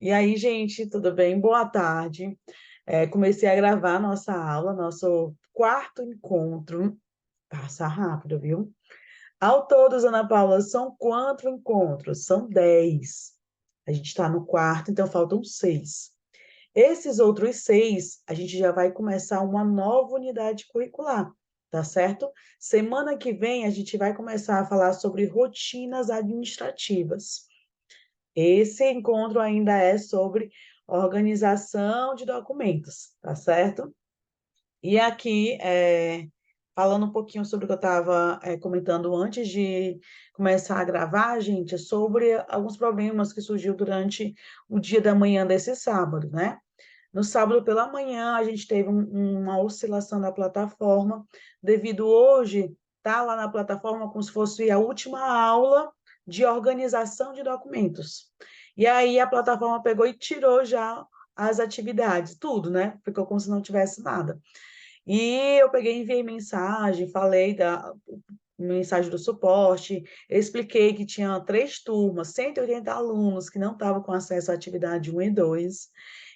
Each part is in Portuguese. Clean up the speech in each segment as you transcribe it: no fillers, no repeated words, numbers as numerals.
E aí, gente, tudo bem? Boa tarde. Comecei a gravar nossa aula, nosso quarto encontro. Passa rápido, viu? Ao todo, Ana Paula, são quatro encontros? São 10. A gente está no quarto, então faltam 6. Esses outros 6, a gente já vai começar uma nova unidade curricular, tá certo? Semana que vem, a gente vai começar a falar sobre rotinas administrativas. Esse encontro ainda é sobre organização de documentos, tá certo? E aqui, falando um pouquinho sobre o que eu estava comentando antes de começar a gravar, gente, sobre alguns problemas que surgiu durante o dia da manhã desse sábado, né? No sábado pela manhã, a gente teve uma oscilação da plataforma, devido hoje estar lá na plataforma como se fosse a última aula de organização de documentos. E aí a plataforma pegou e tirou já as atividades, tudo, né? Ficou como se não tivesse nada. E eu peguei, enviei mensagem, falei da mensagem do suporte, expliquei que tinha 3 turmas, 180 alunos que não estavam com acesso à atividade 1 e 2,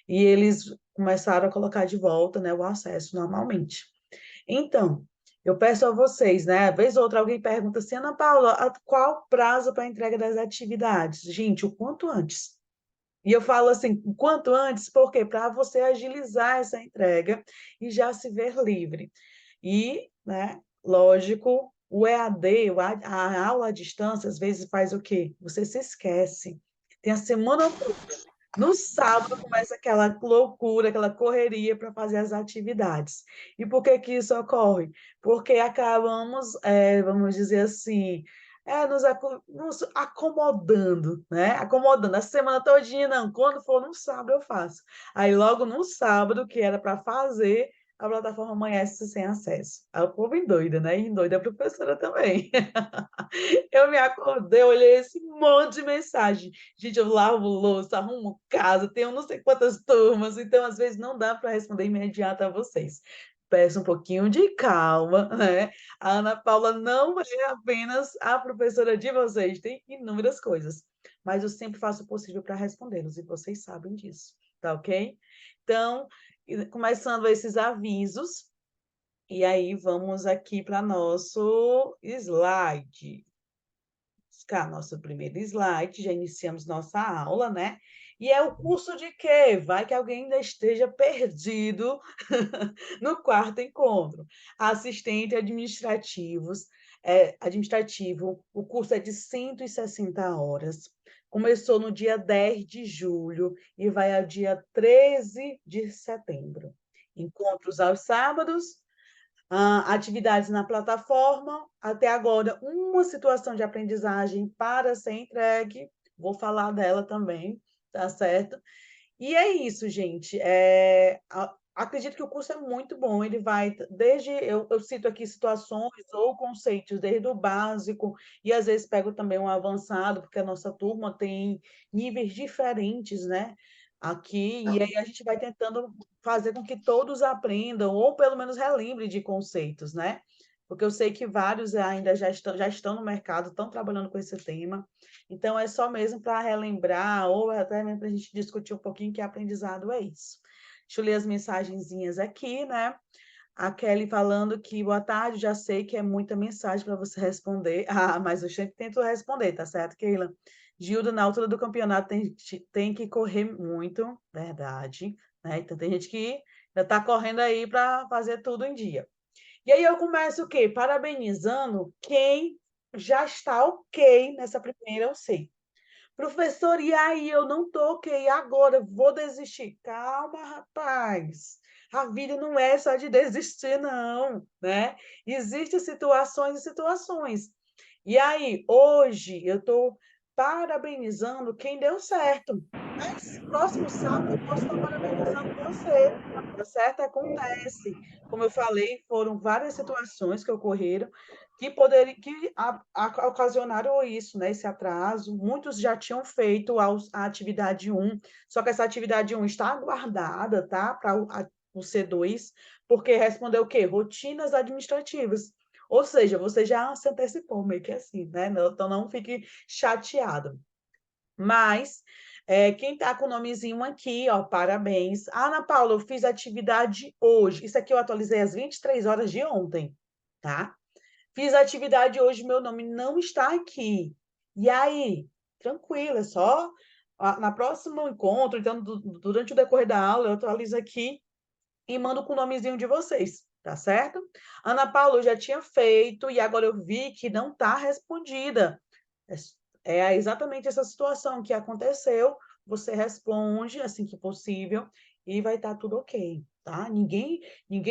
e eles começaram a colocar de volta, né, o acesso normalmente. Então, eu peço a vocês, né, vez ou outra alguém pergunta assim, Ana Paula, qual o prazo para a entrega das atividades? Gente, o quanto antes. E eu falo assim, o quanto antes, porque para você agilizar essa entrega e já se ver livre. E, né, lógico, o EAD, a aula à distância, às vezes faz o quê? Você se esquece. Tem a semana toda. No sábado começa aquela loucura, aquela correria para fazer as atividades. E por que que isso ocorre? Porque acabamos, vamos dizer assim, nos acomodando, né? Acomodando a semana todinha, não. Quando for no sábado eu faço. Aí logo no sábado, que era para fazer, a plataforma amanhece sem acesso. Aí o povo endoida, né? E endoida a professora também. Eu me acordei, olhei esse monte de mensagem. Gente, eu lavo louça, arrumo casa, tenho não sei quantas turmas, então às vezes não dá para responder imediato a vocês. Peço um pouquinho de calma, né? A Ana Paula não é apenas a professora de vocês, tem inúmeras coisas, mas eu sempre faço o possível para respondê-los e vocês sabem disso, tá ok? Então, começando esses avisos, e aí vamos aqui para nosso slide. Buscar nosso primeiro slide, já iniciamos nossa aula, né? E é o curso de quê? Vai que alguém ainda esteja perdido no quarto encontro. Assistente administrativos, administrativo, o curso é de 160 horas. Começou no dia 10 de julho e vai ao dia 13 de setembro. Encontros aos sábados, atividades na plataforma. Até agora, uma situação de aprendizagem para ser entregue. Vou falar dela também, tá certo? E é isso, gente. Acredito que o curso é muito bom. Ele vai desde, eu cito aqui situações ou conceitos, desde o básico, e às vezes pego também um avançado, porque a nossa turma tem níveis diferentes, né? Aqui, e aí a gente vai tentando fazer com que todos aprendam, ou pelo menos relembrem de conceitos, né? Porque eu sei que vários ainda já estão no mercado, estão trabalhando com esse tema. Então, é só mesmo para relembrar, ou até mesmo para a gente discutir um pouquinho que aprendizado é isso. Deixa eu ler as mensagenzinhas aqui, né? A Kelly falando que, boa tarde, já sei que é muita mensagem para você responder. Ah, mas eu sempre tento responder, tá certo, Keila? Gildo, na altura do campeonato tem que correr muito, verdade, né? Então tem gente que já está correndo aí para fazer tudo em dia. E aí eu começo o quê? Parabenizando quem já está ok nessa primeira, eu sei. Professor, e aí eu não tô ok, agora vou desistir. Calma, rapaz. A vida não é só de desistir, não, né? Existem situações e situações. E aí, hoje, eu estou parabenizando quem deu certo. Mas próximo sábado eu posso estar parabenizando você, tá certo? Acontece. Como eu falei, foram várias situações que ocorreram que poderiam, ocasionaram isso, né? Esse atraso. Muitos já tinham feito a atividade 1, só que essa atividade 1 está aguardada, tá? Para o C2, porque respondeu o quê? Rotinas administrativas. Ou seja, você já se antecipou, meio que assim, né? Então não fique chateado. Mas Quem está com o nomezinho aqui, ó, parabéns. Ana Paula, eu fiz atividade hoje. Isso aqui eu atualizei às 23 horas de ontem, tá? Fiz a atividade hoje, meu nome não está aqui. E aí? Tranquilo, é só na próximo encontro, então, durante o decorrer da aula, eu atualizo aqui e mando com o nomezinho de vocês, tá certo? Ana Paula, eu já tinha feito e agora eu vi que não está respondida. É exatamente essa situação que aconteceu. Você responde assim que possível e vai estar tudo ok, tá? Ninguém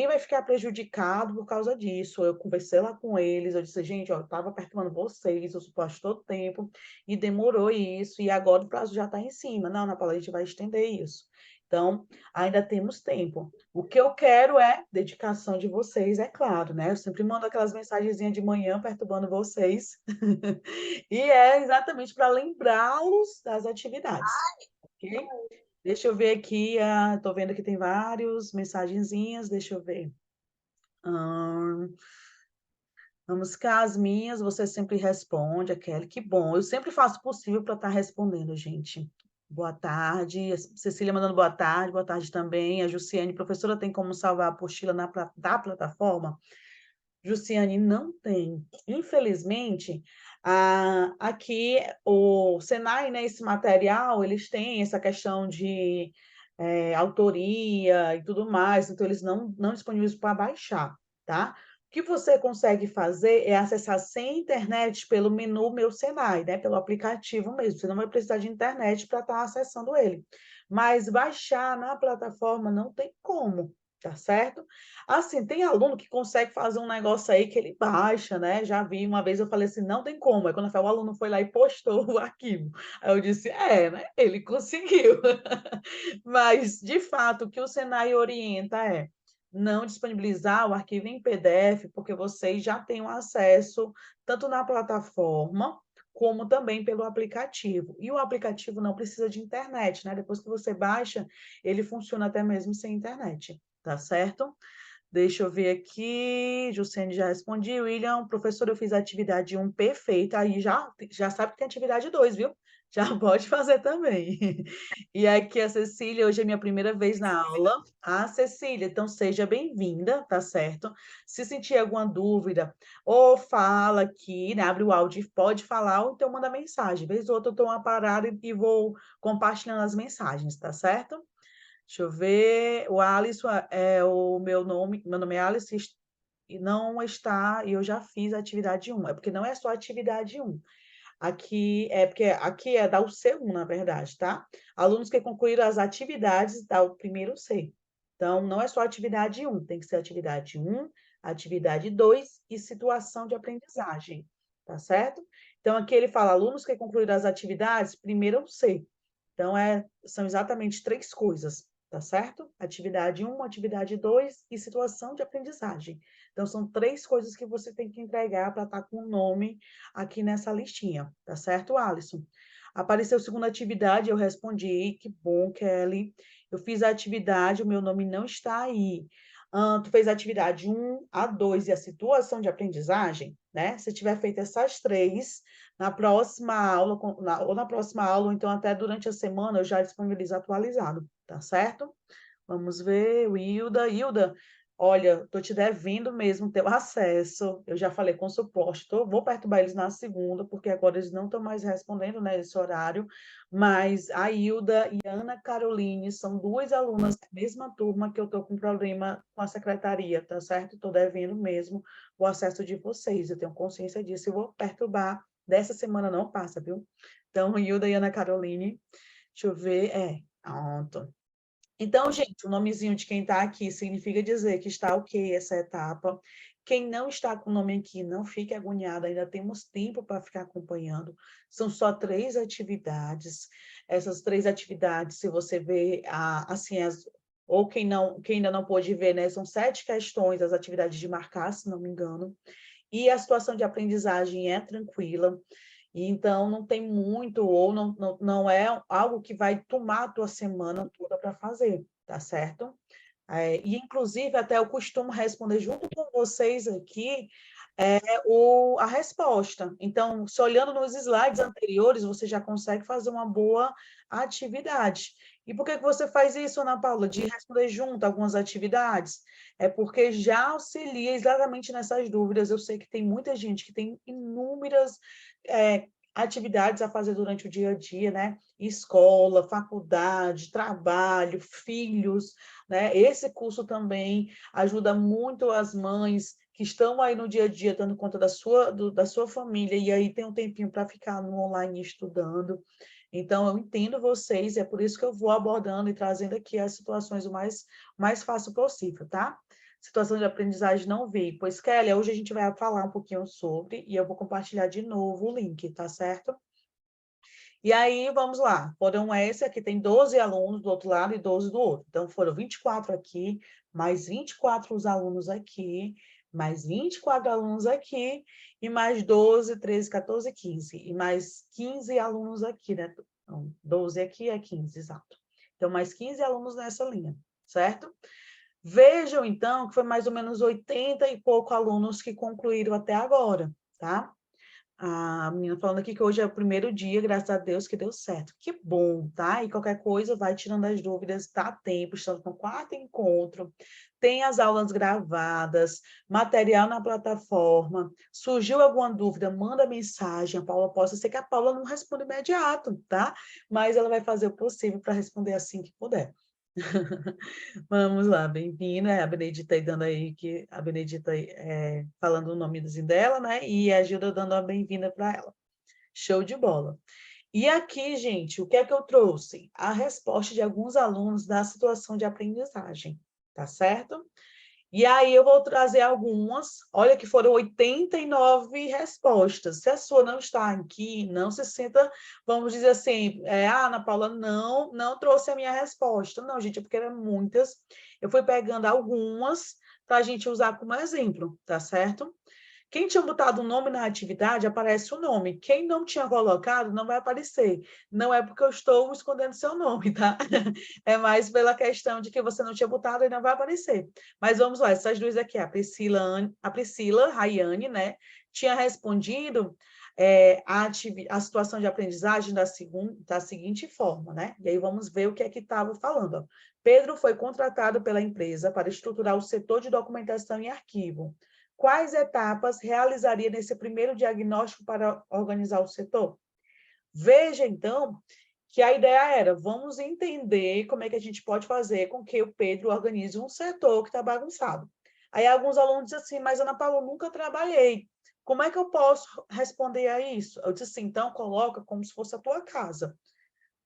vai ficar prejudicado por causa disso. Eu conversei lá com eles, eu disse, gente, ó, eu estava perturbando vocês, eu suposto todo tempo, e demorou isso, e agora o prazo já está em cima. Não, Ana Paula, a gente vai estender isso. Então, ainda temos tempo. O que eu quero é dedicação de vocês, é claro, né? Eu sempre mando aquelas mensagenzinhas de manhã perturbando vocês. E é exatamente para lembrá-los das atividades, ok? Deixa eu ver aqui, estou vendo que tem várias mensagenzinhas, deixa eu ver. Vamos cá, as minhas, você sempre responde, a Kelly, que bom. Eu sempre faço o possível para estar respondendo, gente. Boa tarde. A Cecília mandando boa tarde também. A Jussiane, professora, tem como salvar a apostila da plataforma? Jussiane, não tem. Infelizmente, aqui o Senai, né, esse material, eles têm essa questão de autoria e tudo mais, então eles não disponibilizam para baixar, tá? O que você consegue fazer é acessar sem internet pelo menu Meu Senai, né? Pelo aplicativo mesmo. Você não vai precisar de internet para estar acessando ele. Mas baixar na plataforma não tem como, tá certo? Assim, tem aluno que consegue fazer um negócio aí que ele baixa, né? Já vi uma vez, eu falei assim, não tem como. Aí quando o aluno foi lá e postou o arquivo. Aí eu disse, né? Ele conseguiu. Mas, de fato, o que o Senai orienta é não disponibilizar o arquivo em PDF, porque vocês já têm o acesso tanto na plataforma como também pelo aplicativo. E o aplicativo não precisa de internet, né? Depois que você baixa, ele funciona até mesmo sem internet, tá certo? Deixa eu ver aqui. Jussiane já respondi. William, professor, eu fiz a atividade 1 perfeita. Aí já sabe que tem atividade 2, viu? Já pode fazer também. E aqui a Cecília, hoje é minha primeira vez na aula. Ah, Cecília, então seja bem-vinda, tá certo? Se sentir alguma dúvida, ou fala aqui, né? Abre o áudio e pode falar, ou então manda mensagem. Vez ou outra eu dou uma parada e vou compartilhando as mensagens, tá certo? Deixa eu ver. O Alisson é o meu nome é Alice e não está, e eu já fiz a atividade 1. É porque não é só a atividade 1. Aqui é da UC1, na verdade, tá? Alunos que concluíram as atividades da o primeiro C. Então, não é só atividade 1, tem que ser atividade 1, atividade 2 e situação de aprendizagem, tá certo? Então, aqui ele fala alunos que concluíram as atividades, primeiro C. Então, são exatamente 3 coisas, tá certo? Atividade 1, atividade 2 e situação de aprendizagem. Então, são 3 coisas que você tem que entregar para estar com o nome aqui nessa listinha, tá certo, Alisson? Apareceu segunda atividade, eu respondi, que bom, Kelly. Eu fiz a atividade, o meu nome não está aí. Tu fez a atividade 1, a 2 e a situação de aprendizagem, né? Se tiver feito essas 3, na próxima aula, ou na próxima aula, ou então até durante a semana, eu já disponibilizo atualizado, tá certo? Vamos ver, Hilda. Hilda, olha, estou te devendo mesmo teu acesso. Eu já falei com o suporte, vou perturbar eles na segunda, porque agora eles não estão mais respondendo, né, esse horário. Mas a Hilda e a Ana Caroline são 2 alunas da mesma turma que eu estou com problema com a secretaria, tá certo? Estou devendo mesmo o acesso de vocês. Eu tenho consciência disso e vou perturbar. Dessa semana não passa, viu? Então, Hilda e Ana Caroline, deixa eu ver. Pronto. Então, gente, o nomezinho de quem está aqui significa dizer que está ok essa etapa. Quem não está com o nome aqui, não fique agoniado, ainda temos tempo para ficar acompanhando. São só 3 atividades. Essas 3 atividades, se você ver, assim, ou quem ainda não pôde ver, né, são 7 questões, as atividades de marcar, se não me engano. E a situação de aprendizagem é tranquila. E então não tem muito, ou não é algo que vai tomar a tua semana toda para fazer, tá certo? E inclusive até eu costumo responder junto com vocês aqui a resposta. Então, se olhando nos slides anteriores, você já consegue fazer uma boa atividade. E por que você faz isso, Ana Paula? De responder junto algumas atividades? É porque já auxilia exatamente nessas dúvidas. Eu sei que tem muita gente que tem inúmeras atividades a fazer durante o dia a dia, né? Escola, faculdade, trabalho, filhos, né? Esse curso também ajuda muito as mães que estão aí no dia a dia dando conta da sua família, e aí tem um tempinho para ficar no online estudando. Então, eu entendo vocês, é por isso que eu vou abordando e trazendo aqui as situações mais fácil possível, tá? Situação de aprendizagem não vi. Pois, Kelly, hoje a gente vai falar um pouquinho sobre, e eu vou compartilhar de novo o link, tá certo? E aí, vamos lá. Foram esse, aqui tem 12 alunos do outro lado e 12 do outro. Então, foram 24 aqui, mais 24 os alunos aqui, mais 24 alunos aqui, e mais 12, 13, 14, 15. E mais 15 alunos aqui, né? Então, 12 aqui é 15, exato. Então, mais 15 alunos nessa linha, certo? Vejam, então, que foi mais ou menos 80 e pouco alunos que concluíram até agora, tá? A menina falando aqui que hoje é o primeiro dia, graças a Deus, que deu certo. Que bom, tá? E qualquer coisa, vai tirando as dúvidas, tá a tempo, estamos no quarto encontro, tem as aulas gravadas, material na plataforma. Surgiu alguma dúvida, manda mensagem, a Paula posta. Eu sei que a Paula não responde imediato, tá? Mas ela vai fazer o possível para responder assim que puder. Vamos lá, bem-vinda, a Benedita aí dando aí, que a Benedita falando o nomezinho dela, né? E a Gilda dando uma bem-vinda para ela. Show de bola. E aqui, gente, o que é que eu trouxe? A resposta de alguns alunos da situação de aprendizagem, tá certo? E aí eu vou trazer algumas, olha que foram 89 respostas. Se a sua não está aqui, não se sinta, vamos dizer assim, Ana Paula, não trouxe a minha resposta. Não, gente, é porque eram muitas. Eu fui pegando algumas para a gente usar como exemplo, tá certo? Quem tinha botado o nome na atividade, aparece o nome. Quem não tinha colocado, não vai aparecer. Não é porque eu estou escondendo seu nome, tá? É mais pela questão de que você não tinha botado e não vai aparecer. Mas vamos lá, essas duas aqui, a Priscila Rayane, né? Tinha respondido a situação de aprendizagem da seguinte forma, né? E aí vamos ver o que é que estava falando. Ó. Pedro foi contratado pela empresa para estruturar o setor de documentação e arquivo. Quais etapas realizaria nesse primeiro diagnóstico para organizar o setor? Veja, então, que a ideia era, vamos entender como é que a gente pode fazer com que o Pedro organize um setor que está bagunçado. Aí alguns alunos dizem assim, mas Ana Paula, eu nunca trabalhei. Como é que eu posso responder a isso? Eu disse assim, então coloca como se fosse a tua casa.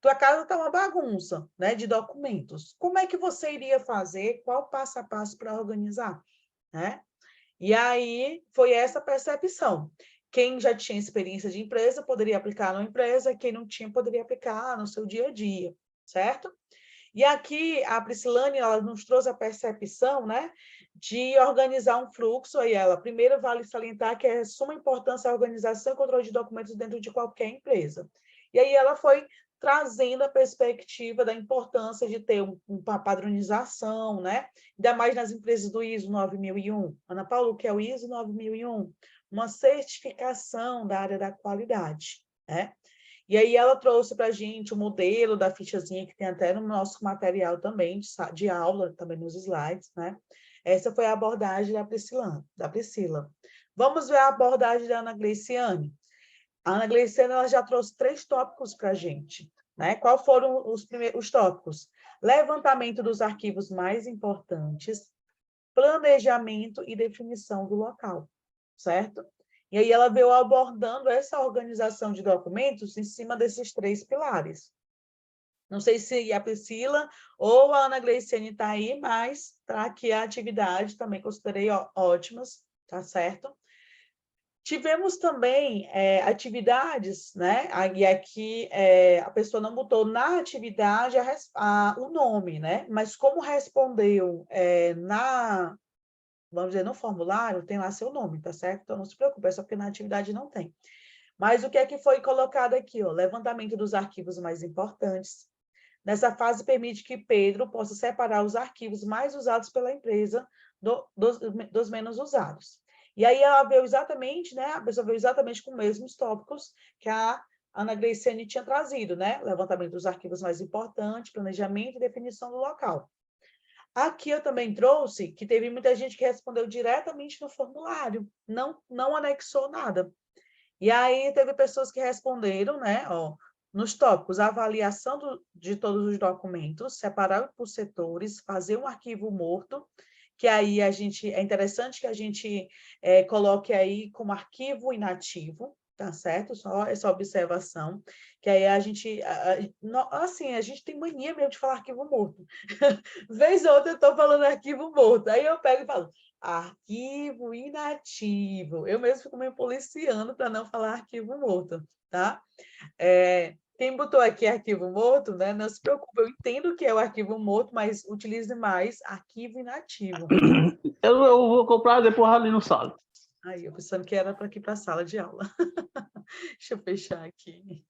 Tua casa está uma bagunça, né, de documentos. Como é que você iria fazer? Qual passo a passo para organizar? Né? E aí foi essa percepção. Quem já tinha experiência de empresa poderia aplicar na empresa, quem não tinha poderia aplicar no seu dia a dia, certo? E aqui a Priscilane, ela nos trouxe a percepção, né, de organizar um fluxo. Aí ela, primeiro vale salientar que é de suma importância a organização e controle de documentos dentro de qualquer empresa. E aí ela foi trazendo a perspectiva da importância de ter uma padronização, né? Ainda mais nas empresas do ISO 9001. Ana Paula, o que é o ISO 9001? Uma certificação da área da qualidade, né? E aí ela trouxe para a gente o modelo da fichazinha, que tem até no nosso material também, de aula, também nos slides, né? Essa foi a abordagem da Priscila. Vamos ver a abordagem da Ana Gleiciane. A Ana Gleiciane ela já trouxe 3 tópicos para a gente. Né? Quais foram os tópicos? Levantamento dos arquivos mais importantes, planejamento e definição do local, certo? E aí ela veio abordando essa organização de documentos em cima desses 3 pilares. Não sei se a Priscila ou a Ana Gleiciane está aí, mas está aqui a atividade, também considerei ótimas, tá certo? Tivemos também atividades, né? E aqui a pessoa não botou na atividade o nome, né? Mas como respondeu vamos dizer, no formulário, tem lá seu nome, tá certo? Então não se preocupe, é só porque na atividade não tem. Mas o que é que foi colocado aqui? Ó? Levantamento dos arquivos mais importantes. Nessa fase, permite que Pedro possa separar os arquivos mais usados pela empresa dos menos usados. E aí ela veio exatamente, né? A pessoa veio exatamente com os mesmos tópicos que a Ana Graciane tinha trazido, né? Levantamento dos arquivos mais importantes, planejamento e definição do local. Aqui eu também trouxe que teve muita gente que respondeu diretamente no formulário, não anexou nada. E aí teve pessoas que responderam, né, ó, nos tópicos, a avaliação de todos os documentos, separar por setores, fazer um arquivo morto, que aí é interessante que a gente coloque aí como arquivo inativo, tá certo? Só essa observação, que aí a gente, assim, a gente tem mania mesmo de falar arquivo morto. Vez ou outra eu estou falando arquivo morto, aí eu pego e falo, arquivo inativo. Eu mesmo fico me policiando para não falar arquivo morto, tá? Quem botou aqui arquivo morto, né? Não se preocupe, eu entendo que é o arquivo morto, mas utilize mais arquivo inativo. Eu vou comprar depois ali no sala. Aí, eu pensando que era para aqui para a sala de aula. Deixa eu fechar aqui.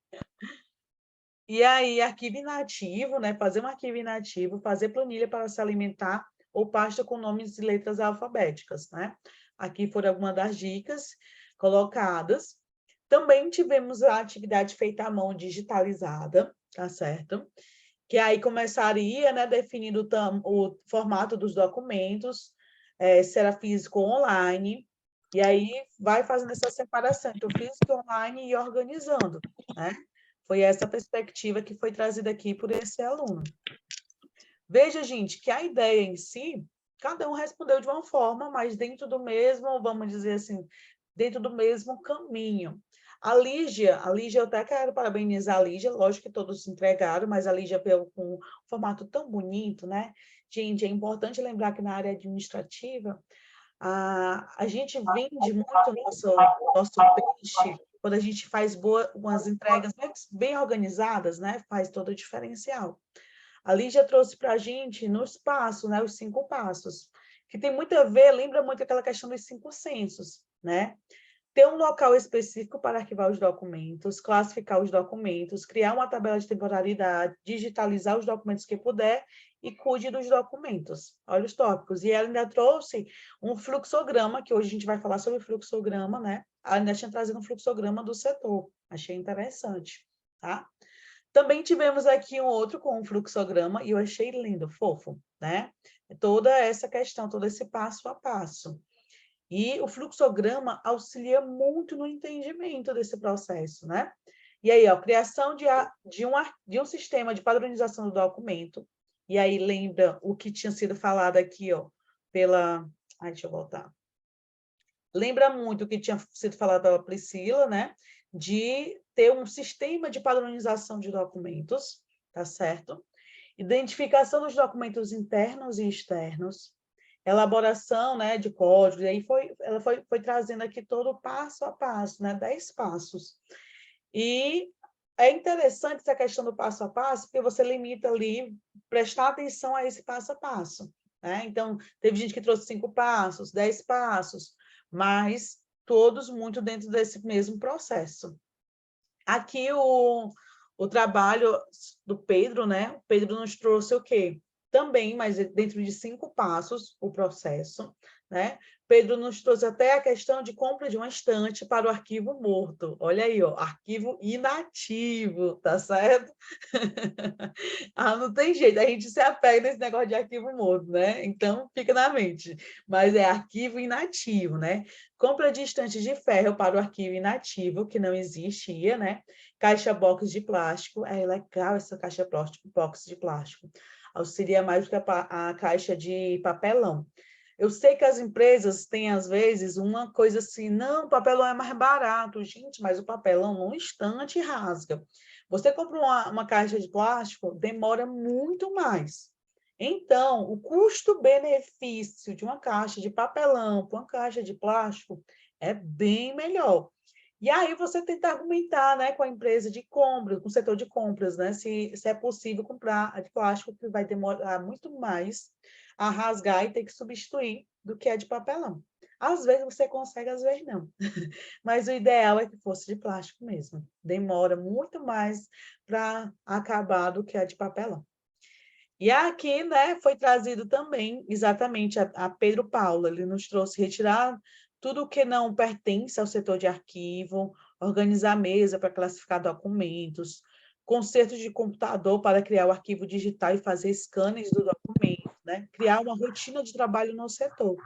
E aí, arquivo inativo, né? Fazer um arquivo inativo, fazer planilha para se alimentar ou pasta com nomes e letras alfabéticas, né? Aqui foram algumas das dicas colocadas. Também tivemos a atividade feita à mão digitalizada, tá certo? Que aí começaria, né, definindo o formato dos documentos, se era físico ou online, e aí vai fazendo essa separação entre o físico e online e organizando, né? Foi essa perspectiva que foi trazida aqui por esse aluno. Veja, gente, que a ideia em si, cada um respondeu de uma forma, mas dentro do mesmo, vamos dizer assim, dentro do mesmo caminho. A Lígia, eu até quero parabenizar a Lígia, lógico que todos se entregaram, mas a Lígia veio com um formato tão bonito, né? Gente, é importante lembrar que na área administrativa, a gente vende muito o nosso peixe quando a gente faz umas entregas bem organizadas, né? Faz todo o diferencial. A Lígia trouxe para a gente nos passos, né? Os 5 passos, que tem muito a ver, lembra muito aquela questão dos 5 censos, né? Ter um local específico para arquivar os documentos, classificar os documentos, criar uma tabela de temporalidade, digitalizar os documentos que puder e cuide dos documentos. Olha os tópicos. E ela ainda trouxe um fluxograma, que hoje a gente vai falar sobre fluxograma, né? Ela ainda tinha trazido um fluxograma do setor. Achei interessante, tá? Também tivemos aqui um outro com um fluxograma, e eu achei lindo, fofo, né? Toda essa questão, todo esse passo a passo. E o fluxograma auxilia muito no entendimento desse processo, né? E aí, ó, criação de um sistema de padronização do documento. E aí, lembra o que tinha sido falado aqui, ó, pela... Ai, deixa eu voltar. Lembra muito o que tinha sido falado pela Priscila, né? De ter um sistema de padronização de documentos, tá certo? Identificação dos documentos internos e externos, elaboração, né, de código, e aí ela foi trazendo aqui todo o passo a passo, né, 10 passos. E é interessante essa questão do passo a passo, porque você limita ali, prestar atenção a esse passo a passo, né? Então, teve gente que trouxe 5 passos, 10 passos, mas todos muito dentro desse mesmo processo. Aqui o trabalho do Pedro, né? O Pedro nos trouxe o quê? Também, mas dentro de 5 passos, o processo, né? Pedro nos trouxe até a questão de compra de uma estante para o arquivo morto. Olha aí, ó, arquivo inativo, tá certo? Não tem jeito, a gente se apega nesse negócio de arquivo morto, né? Então, fica na mente. Mas é arquivo inativo, né? Compra de estante de ferro para o arquivo inativo, que não existia, né? Caixa box de plástico, é legal essa caixa box de plástico. Auxilia mais do que a caixa de papelão. Eu sei que as empresas têm, às vezes, uma coisa assim, não, o papelão é mais barato. Gente, mas o papelão, num instante, rasga. Você compra uma caixa de plástico, demora muito mais. Então, o custo-benefício de uma caixa de papelão para uma caixa de plástico é bem melhor. E aí você tenta argumentar, né, com a empresa de compras, com o setor de compras, né, se é possível comprar a de plástico, que vai demorar muito mais a rasgar e ter que substituir do que a de papelão. Às vezes você consegue, às vezes não. Mas o ideal é que fosse de plástico mesmo. Demora muito mais para acabar do que a de papelão. E aqui, né, foi trazido também exatamente a Pedro Paulo, ele nos trouxe retirar tudo que não pertence ao setor de arquivo, organizar a mesa para classificar documentos, consertos de computador para criar o arquivo digital e fazer scanners do documento, né? Criar uma rotina de trabalho no setor.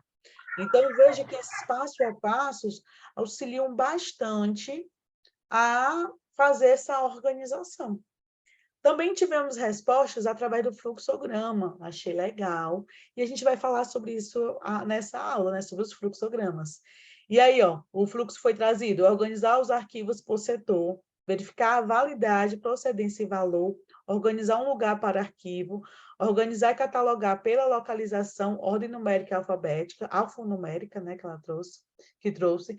Então, veja que esses passo a passos auxiliam bastante a fazer essa organização. Também tivemos respostas através do fluxograma, achei legal, e a gente vai falar sobre isso nessa aula, né, sobre os fluxogramas. E aí, ó, o fluxo foi trazido, organizar os arquivos por setor, verificar a validade, procedência e valor, organizar um lugar para arquivo, organizar e catalogar pela localização, ordem numérica e alfabética, alfanumérica, né, que trouxe,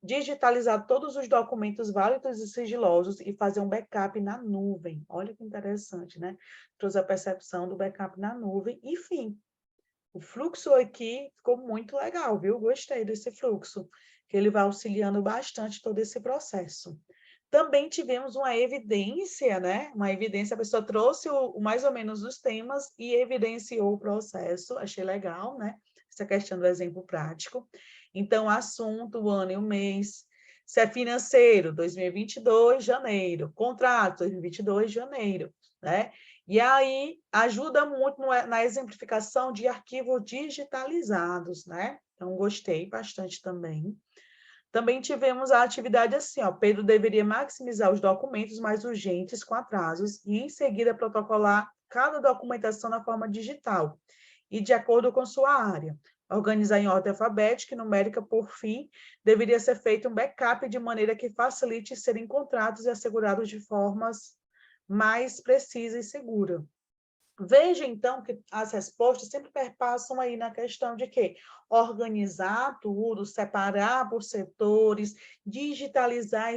digitalizar todos os documentos válidos e sigilosos e fazer um backup na nuvem. Olha que interessante, né? Trouxe a percepção do backup na nuvem. Enfim, o fluxo aqui ficou muito legal, viu? Gostei desse fluxo, que ele vai auxiliando bastante todo esse processo. Também tivemos uma evidência, né? Uma evidência, a pessoa trouxe mais ou menos os temas e evidenciou o processo. Achei legal, né? Essa questão do exemplo prático. Então, assunto, o ano e o mês. Se é financeiro, 2022, janeiro. Contrato, 2022, janeiro, né? E aí, ajuda muito na exemplificação de arquivos digitalizados, né? Então, gostei bastante também. Também tivemos a atividade assim, ó, Pedro deveria maximizar os documentos mais urgentes com atrasos e, em seguida, protocolar cada documentação na forma digital e de acordo com sua área. Organizar em ordem alfabética e numérica, por fim, deveria ser feito um backup de maneira que facilite ser encontrados e assegurados de formas mais precisa e segura. Veja, então, que as respostas sempre perpassam aí na questão de quê? Organizar tudo, separar por setores, digitalizar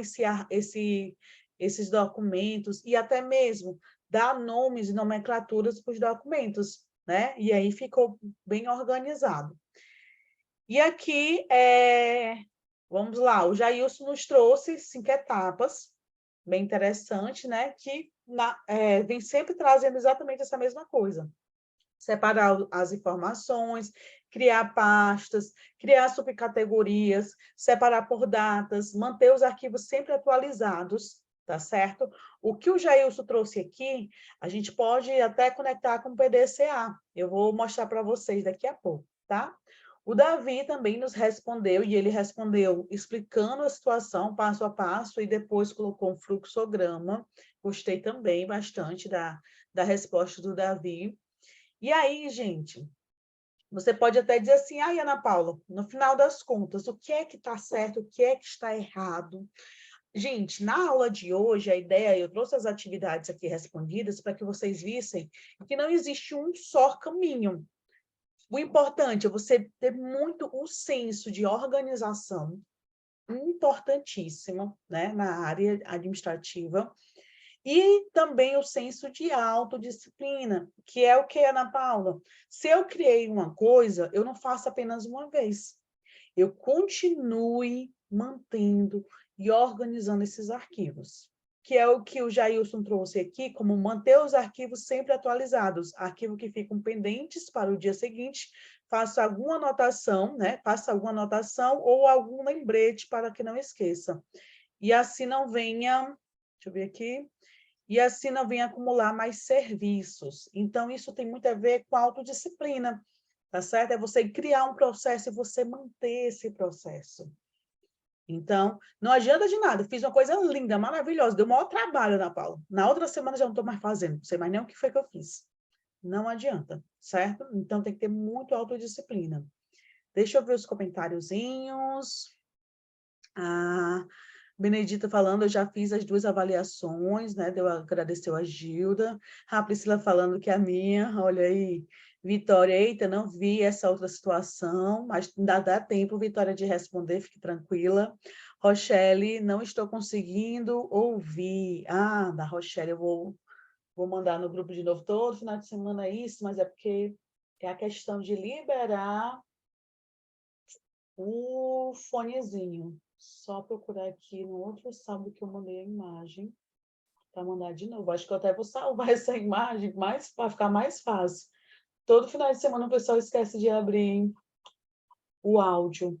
esses documentos e até mesmo dar nomes e nomenclaturas para os documentos, né? E aí ficou bem organizado. E aqui, vamos lá, o Jailson nos trouxe 5 etapas, bem interessante, né? Que vem sempre trazendo exatamente essa mesma coisa. Separar as informações, criar pastas, criar subcategorias, separar por datas, manter os arquivos sempre atualizados, tá certo? O que o Jailson trouxe aqui, a gente pode até conectar com o PDCA. Eu vou mostrar para vocês daqui a pouco, tá? O Davi também nos respondeu, e ele respondeu explicando a situação passo a passo, e depois colocou um fluxograma. Gostei também bastante da resposta do Davi. E aí, gente, você pode até dizer assim, ai, Ana Paula, no final das contas, o que é que está certo, o que é que está errado? Gente, na aula de hoje, a ideia, eu trouxe as atividades aqui respondidas para que vocês vissem que não existe um só caminho. O importante é você ter muito um senso de organização, importantíssimo, né, na área administrativa, e também o senso de autodisciplina, que é o que, Ana Paula? Se eu criei uma coisa, eu não faço apenas uma vez. Eu continue mantendo e organizando esses arquivos, que é o que o Jailson trouxe aqui, como manter os arquivos sempre atualizados, arquivos que ficam pendentes para o dia seguinte, faça alguma anotação, né? Faça alguma anotação ou algum lembrete para que não esqueça. E assim não venha, deixa eu ver aqui, e assim não venha acumular mais serviços. Então, isso tem muito a ver com a autodisciplina, tá certo? É você criar um processo e você manter esse processo. Então, não adianta de nada. Fiz uma coisa linda, maravilhosa, deu o maior trabalho, Ana Paula. Na outra semana já não estou mais fazendo, não sei mais nem o que foi que eu fiz. Não adianta, certo? Então, tem que ter muito autodisciplina. Deixa eu ver os comentáriozinhos. Benedita falando, eu já fiz as 2 avaliações, né? Agradeceu a Gilda. A Priscila falando que a minha, olha aí. Vitória, eita, não vi essa outra situação, mas ainda dá tempo, Vitória, de responder, fique tranquila. Rochelle, não estou conseguindo ouvir. Da Rochelle, eu vou mandar no grupo de novo todo final de semana isso, mas é porque é a questão de liberar o fonezinho. Só procurar aqui no outro sábado que eu mandei a imagem para mandar de novo. Acho que eu até vou salvar essa imagem para ficar mais fácil. Todo final de semana o pessoal esquece de abrir o áudio.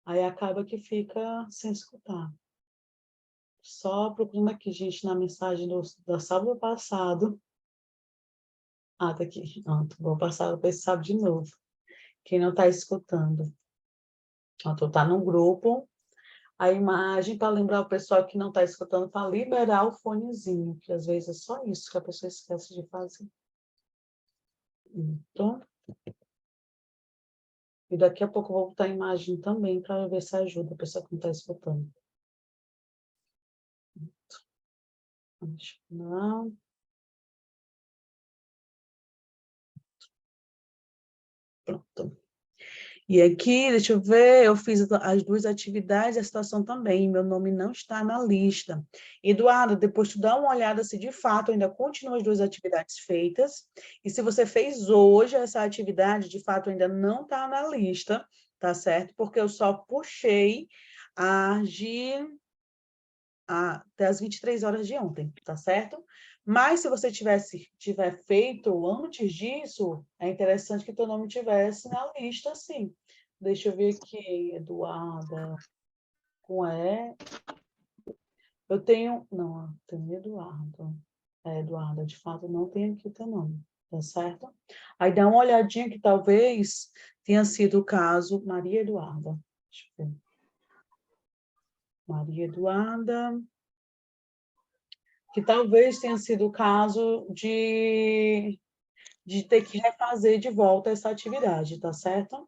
Aí acaba que fica sem escutar. Só procurando aqui, gente, na mensagem da sábado passado. Ah, tá aqui. Pronto, vou passar para esse sábado de novo. Quem não está escutando. Tu tá no grupo. A imagem, para lembrar o pessoal que não está escutando, para liberar o fonezinho, que às vezes é só isso que a pessoa esquece de fazer. Então, e daqui a pouco eu vou botar a imagem também para ver se ajuda a pessoa que não está escutando. Não. Pronto. E aqui, deixa eu ver, eu fiz as 2 atividades, a situação também, meu nome não está na lista. Eduardo, depois tu dá uma olhada se de fato ainda continua as 2 atividades feitas, e se você fez hoje essa atividade, de fato ainda não está na lista, tá certo? Porque eu só puxei até as 23 horas de ontem, tá certo? Mas se você tiver feito antes disso, é interessante que teu nome tivesse na lista, sim. Deixa eu ver aqui, Eduarda, com E. Eu tenho... Não, tem Eduardo. Eduarda, de fato, não tem aqui teu nome, tá certo? Aí dá uma olhadinha que talvez tenha sido o caso Maria Eduarda. Deixa eu ver. Maria Eduarda... que talvez tenha sido o caso de ter que refazer de volta essa atividade, tá certo?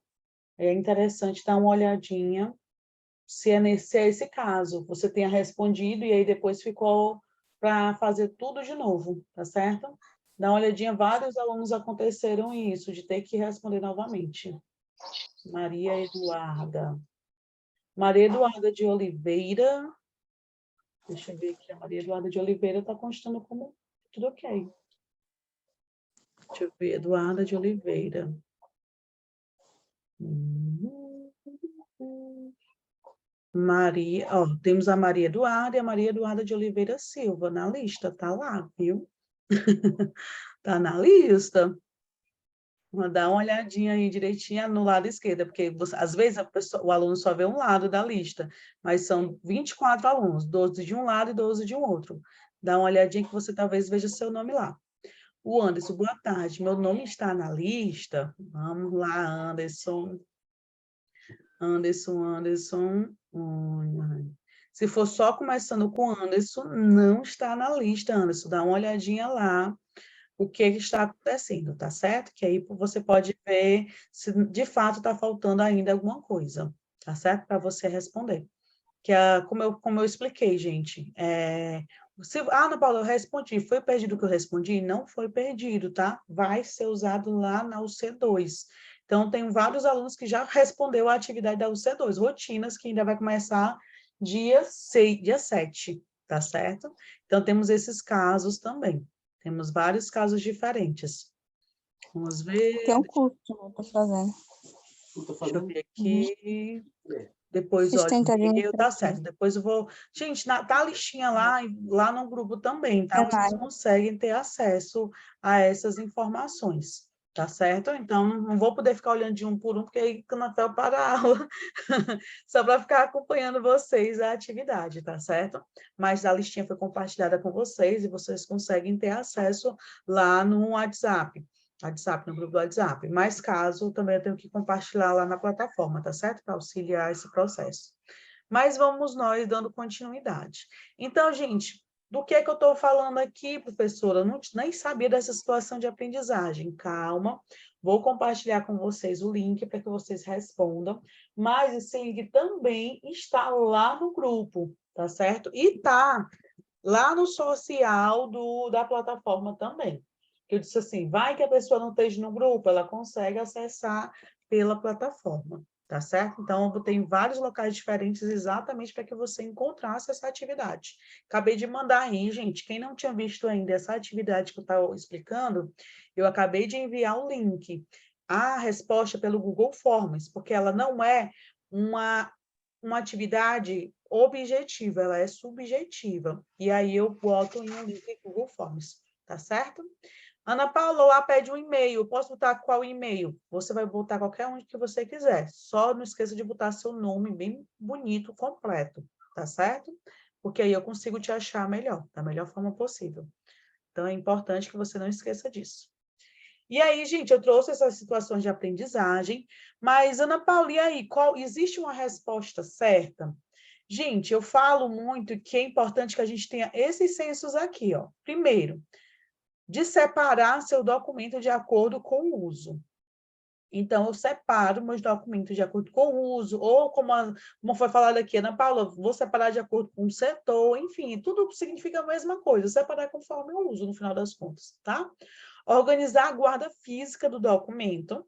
É interessante dar uma olhadinha se é esse caso, você tenha respondido e aí depois ficou para fazer tudo de novo, tá certo? Dá uma olhadinha, vários alunos aconteceram isso, de ter que responder novamente. Maria Eduarda. Maria Eduarda de Oliveira. Deixa eu ver aqui, a Maria Eduarda de Oliveira está constando como tudo ok. Deixa eu ver, Eduarda de Oliveira. Maria, temos a Maria Eduarda e a Maria Eduarda de Oliveira Silva na lista, tá lá, viu? Tá na lista. Vou dar uma olhadinha aí direitinho no lado esquerdo, porque às vezes o aluno só vê um lado da lista, mas são 24 alunos, 12 de um lado e 12 de um outro. Dá uma olhadinha que você talvez veja seu nome lá. O Anderson, boa tarde. Meu nome está na lista. Vamos lá, Anderson. Anderson. Se for só começando com Anderson, não está na lista, Anderson. Dá uma olhadinha lá, o que está acontecendo, tá certo? Que aí você pode ver se de fato está faltando ainda alguma coisa, tá certo? Para você responder. Como eu expliquei, gente, Ana Paula, eu respondi, foi perdido o que eu respondi? Não foi perdido, tá? Vai ser usado lá na UC2. Então, tem vários alunos que já respondeu a atividade da UC2, rotinas, que ainda vai começar dia 7, tá certo? Então, temos esses casos também. Temos vários casos diferentes. Vamos ver. Tem um curso que eu estou fazendo. Deixa eu ver aqui. Depois, olha, Assistente o e-mail tá administrativo. certo. Depois eu vou. Gente, tá a listinha lá no grupo também, tá? Vocês Cenário. conseguem ter acesso a essas informações, tá certo? Então, não vou poder ficar olhando de um por um, porque aí que não até para a aula, só para ficar acompanhando vocês a atividade, tá certo? Mas a listinha foi compartilhada com vocês e vocês conseguem ter acesso lá no WhatsApp. No grupo do WhatsApp. Mas caso, também eu tenho que compartilhar lá na plataforma, tá certo? Para auxiliar esse processo. Mas vamos nós dando continuidade. Então, gente, do que é que eu estou falando aqui, professora? Eu nem sabia dessa situação de aprendizagem. Calma, vou compartilhar com vocês o link para que vocês respondam. Mas esse link também está lá no grupo, tá certo? E está lá no social da plataforma também. Eu disse assim, vai que a pessoa não esteja no grupo, ela consegue acessar pela plataforma, tá certo? Então, eu tenho vários locais diferentes exatamente para que você encontrasse essa atividade. Acabei de mandar aí, gente, quem não tinha visto ainda essa atividade que eu estava explicando, eu acabei de enviar o link. A resposta pelo Google Forms, porque ela não é uma atividade objetiva, ela é subjetiva. E aí eu boto em um link Google Forms, tá certo? Ana Paula, lá pede um e-mail. Eu posso botar qual e-mail? Você vai botar qualquer um que você quiser. Só não esqueça de botar seu nome bem bonito, completo, tá certo? Porque aí eu consigo te achar melhor, da melhor forma possível. Então, é importante que você não esqueça disso. E aí, gente, eu trouxe essas situações de aprendizagem, mas, Ana Paula, e aí, existe uma resposta certa? Gente, eu falo muito que é importante que a gente tenha esses sensos aqui, ó. Primeiro, de separar seu documento de acordo com o uso. Então, eu separo meus documentos de acordo com o uso, ou como foi falado aqui, Ana Paula, vou separar de acordo com o setor, enfim, tudo significa a mesma coisa, separar conforme o uso, no final das contas, tá? Organizar a guarda física do documento.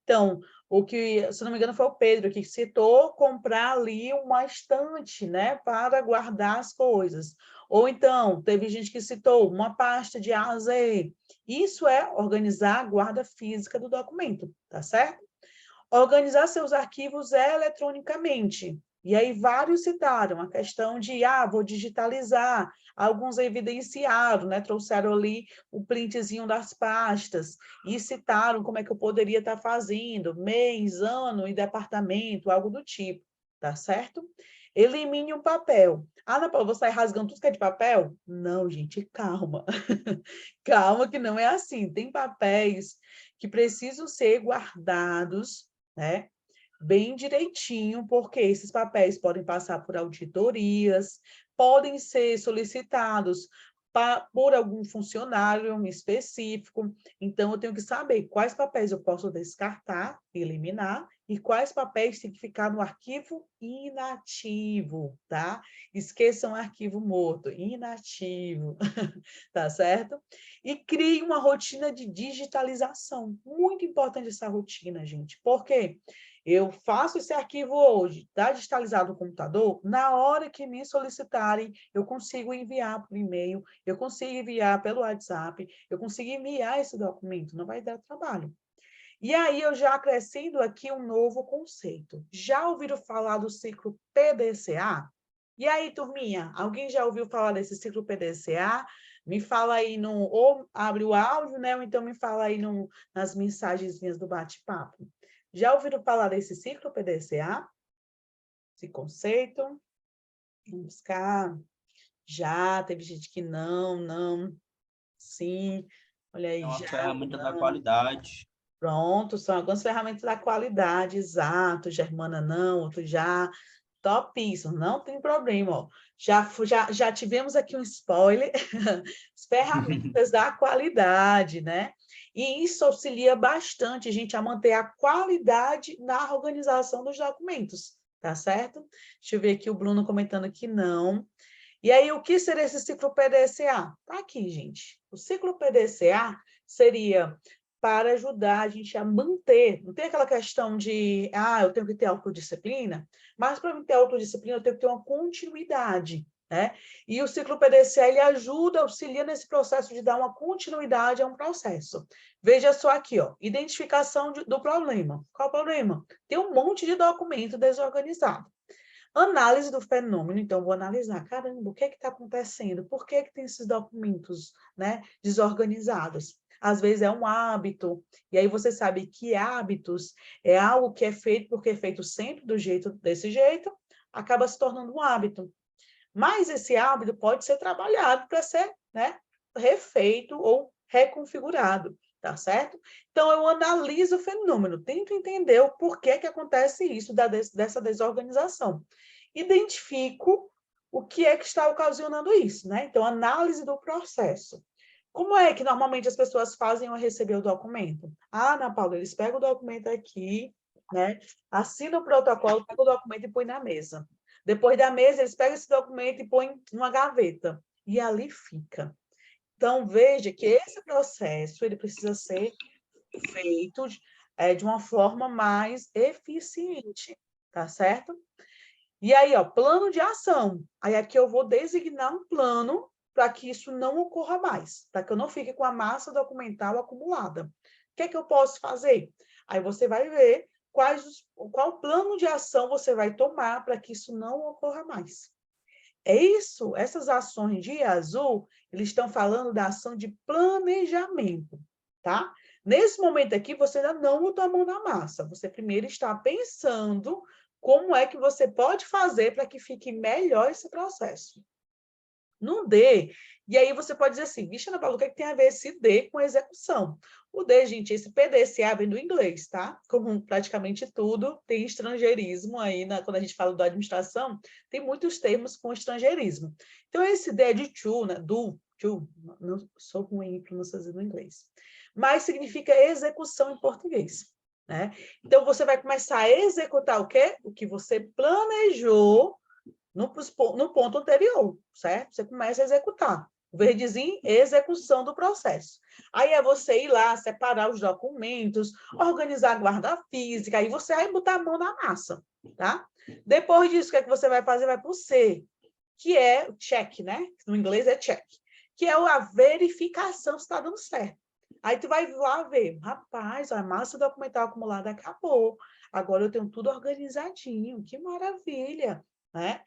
Então, o que, se não me engano, foi o Pedro que citou comprar ali uma estante, né, para guardar as coisas. Ou então, teve gente que citou uma pasta de A a Z. Isso é organizar a guarda física do documento, tá certo? Organizar seus arquivos eletronicamente. E aí vários citaram a questão de, vou digitalizar. Alguns evidenciaram, né? Trouxeram ali o printzinho das pastas e citaram como é que eu poderia estar fazendo, mês, ano e departamento, algo do tipo, tá certo? Elimine o papel. Ana Paula, vou sair rasgando tudo que é de papel? Não, gente, calma. Calma que não é assim. Tem papéis que precisam ser guardados, né? Bem direitinho, porque esses papéis podem passar por auditorias, podem ser solicitados por algum funcionário específico. Então, eu tenho que saber quais papéis eu posso descartar, eliminar, e quais papéis têm que ficar no arquivo inativo, tá? Esqueçam o arquivo morto, inativo, tá certo? E crie uma rotina de digitalização. Muito importante essa rotina, gente. Por quê? Eu faço esse arquivo hoje, está digitalizado no computador, na hora que me solicitarem, eu consigo enviar por e-mail, eu consigo enviar pelo WhatsApp, eu consigo enviar esse documento, não vai dar trabalho. E aí eu já acrescento aqui um novo conceito. Já ouviram falar do ciclo PDCA? E aí, turminha, alguém já ouviu falar desse ciclo PDCA? Me fala aí ou abre o áudio, né? Ou então me fala aí nas mensagenzinhas do bate-papo. Já ouviram falar desse ciclo PDCA? Esse conceito? Vamos buscar. Já, teve gente que não, sim. Olha É aí, uma já, ferramenta da não. qualidade. Pronto, são algumas ferramentas da qualidade, exato. Germana não, outro já. Topíssimo, não tem problema. Ó. Já tivemos aqui um spoiler, as ferramentas da qualidade, né? E isso auxilia bastante a gente a manter a qualidade na organização dos documentos, tá certo? Deixa eu ver aqui o Bruno comentando que não. E aí, o que seria esse ciclo PDCA? Tá aqui, gente. O ciclo PDCA seria para ajudar a gente a manter, não tem aquela questão de, eu tenho que ter autodisciplina, mas para mim ter autodisciplina, eu tenho que ter uma continuidade, né? E o ciclo PDCA, ele ajuda, auxilia nesse processo de dar uma continuidade a um processo. Veja só aqui, ó, identificação do problema. Qual o problema? Tem um monte de documento desorganizado. Análise do fenômeno, então, vou analisar, caramba, o que está acontecendo? Por que tem esses documentos, né, desorganizados? Às vezes é um hábito, e aí você sabe que hábitos é algo que é feito porque é feito sempre desse jeito, acaba se tornando um hábito. Mas esse hábito pode ser trabalhado para ser, né, refeito ou reconfigurado, tá certo? Então, eu analiso o fenômeno, tento entender o porquê que acontece isso, dessa desorganização. Identifico o que é que está ocasionando isso, né? Então, análise do processo. Como é que normalmente as pessoas fazem ao receber o documento? Ana Paula, eles pegam o documento aqui, né? Assinam o protocolo, pegam o documento e põem na mesa. Depois da mesa, eles pegam esse documento e põem numa gaveta. E ali fica. Então, veja que esse processo ele precisa ser feito de uma forma mais eficiente, tá certo? E aí, ó, plano de ação. Aí aqui eu vou designar um plano para que isso não ocorra mais, para que eu não fique com a massa documental acumulada. O que é que eu posso fazer? Aí você vai ver qual plano de ação você vai tomar para que isso não ocorra mais. É isso, essas ações de azul, eles estão falando da ação de planejamento. tá? Nesse momento aqui, você ainda não botou a mão na massa. Você primeiro está pensando como é que você pode fazer para que fique melhor esse processo. No D, e aí você pode dizer assim, vixe, Ana Paula, o que, é que tem a ver esse D com execução? O D, gente, esse PDCA vem do inglês, tá? Como praticamente tudo tem estrangeirismo aí, quando a gente fala da administração, tem muitos termos com estrangeirismo. Então, esse D é de to, né? Não sou ruim em pronunciar no inglês. Mas significa execução em português, né? Então, você vai começar a executar o quê? O que você planejou no ponto anterior, certo? Você começa a executar. O verdezinho, execução do processo. Aí é você ir lá, separar os documentos, organizar a guarda física, aí você vai botar a mão na massa, tá? Depois disso, o que é que você vai fazer? Vai para o C, que é o check, né? No inglês é check, que é a verificação se está dando certo. Aí tu vai lá ver, rapaz, a massa documental acumulada acabou, agora eu tenho tudo organizadinho, que maravilha, né?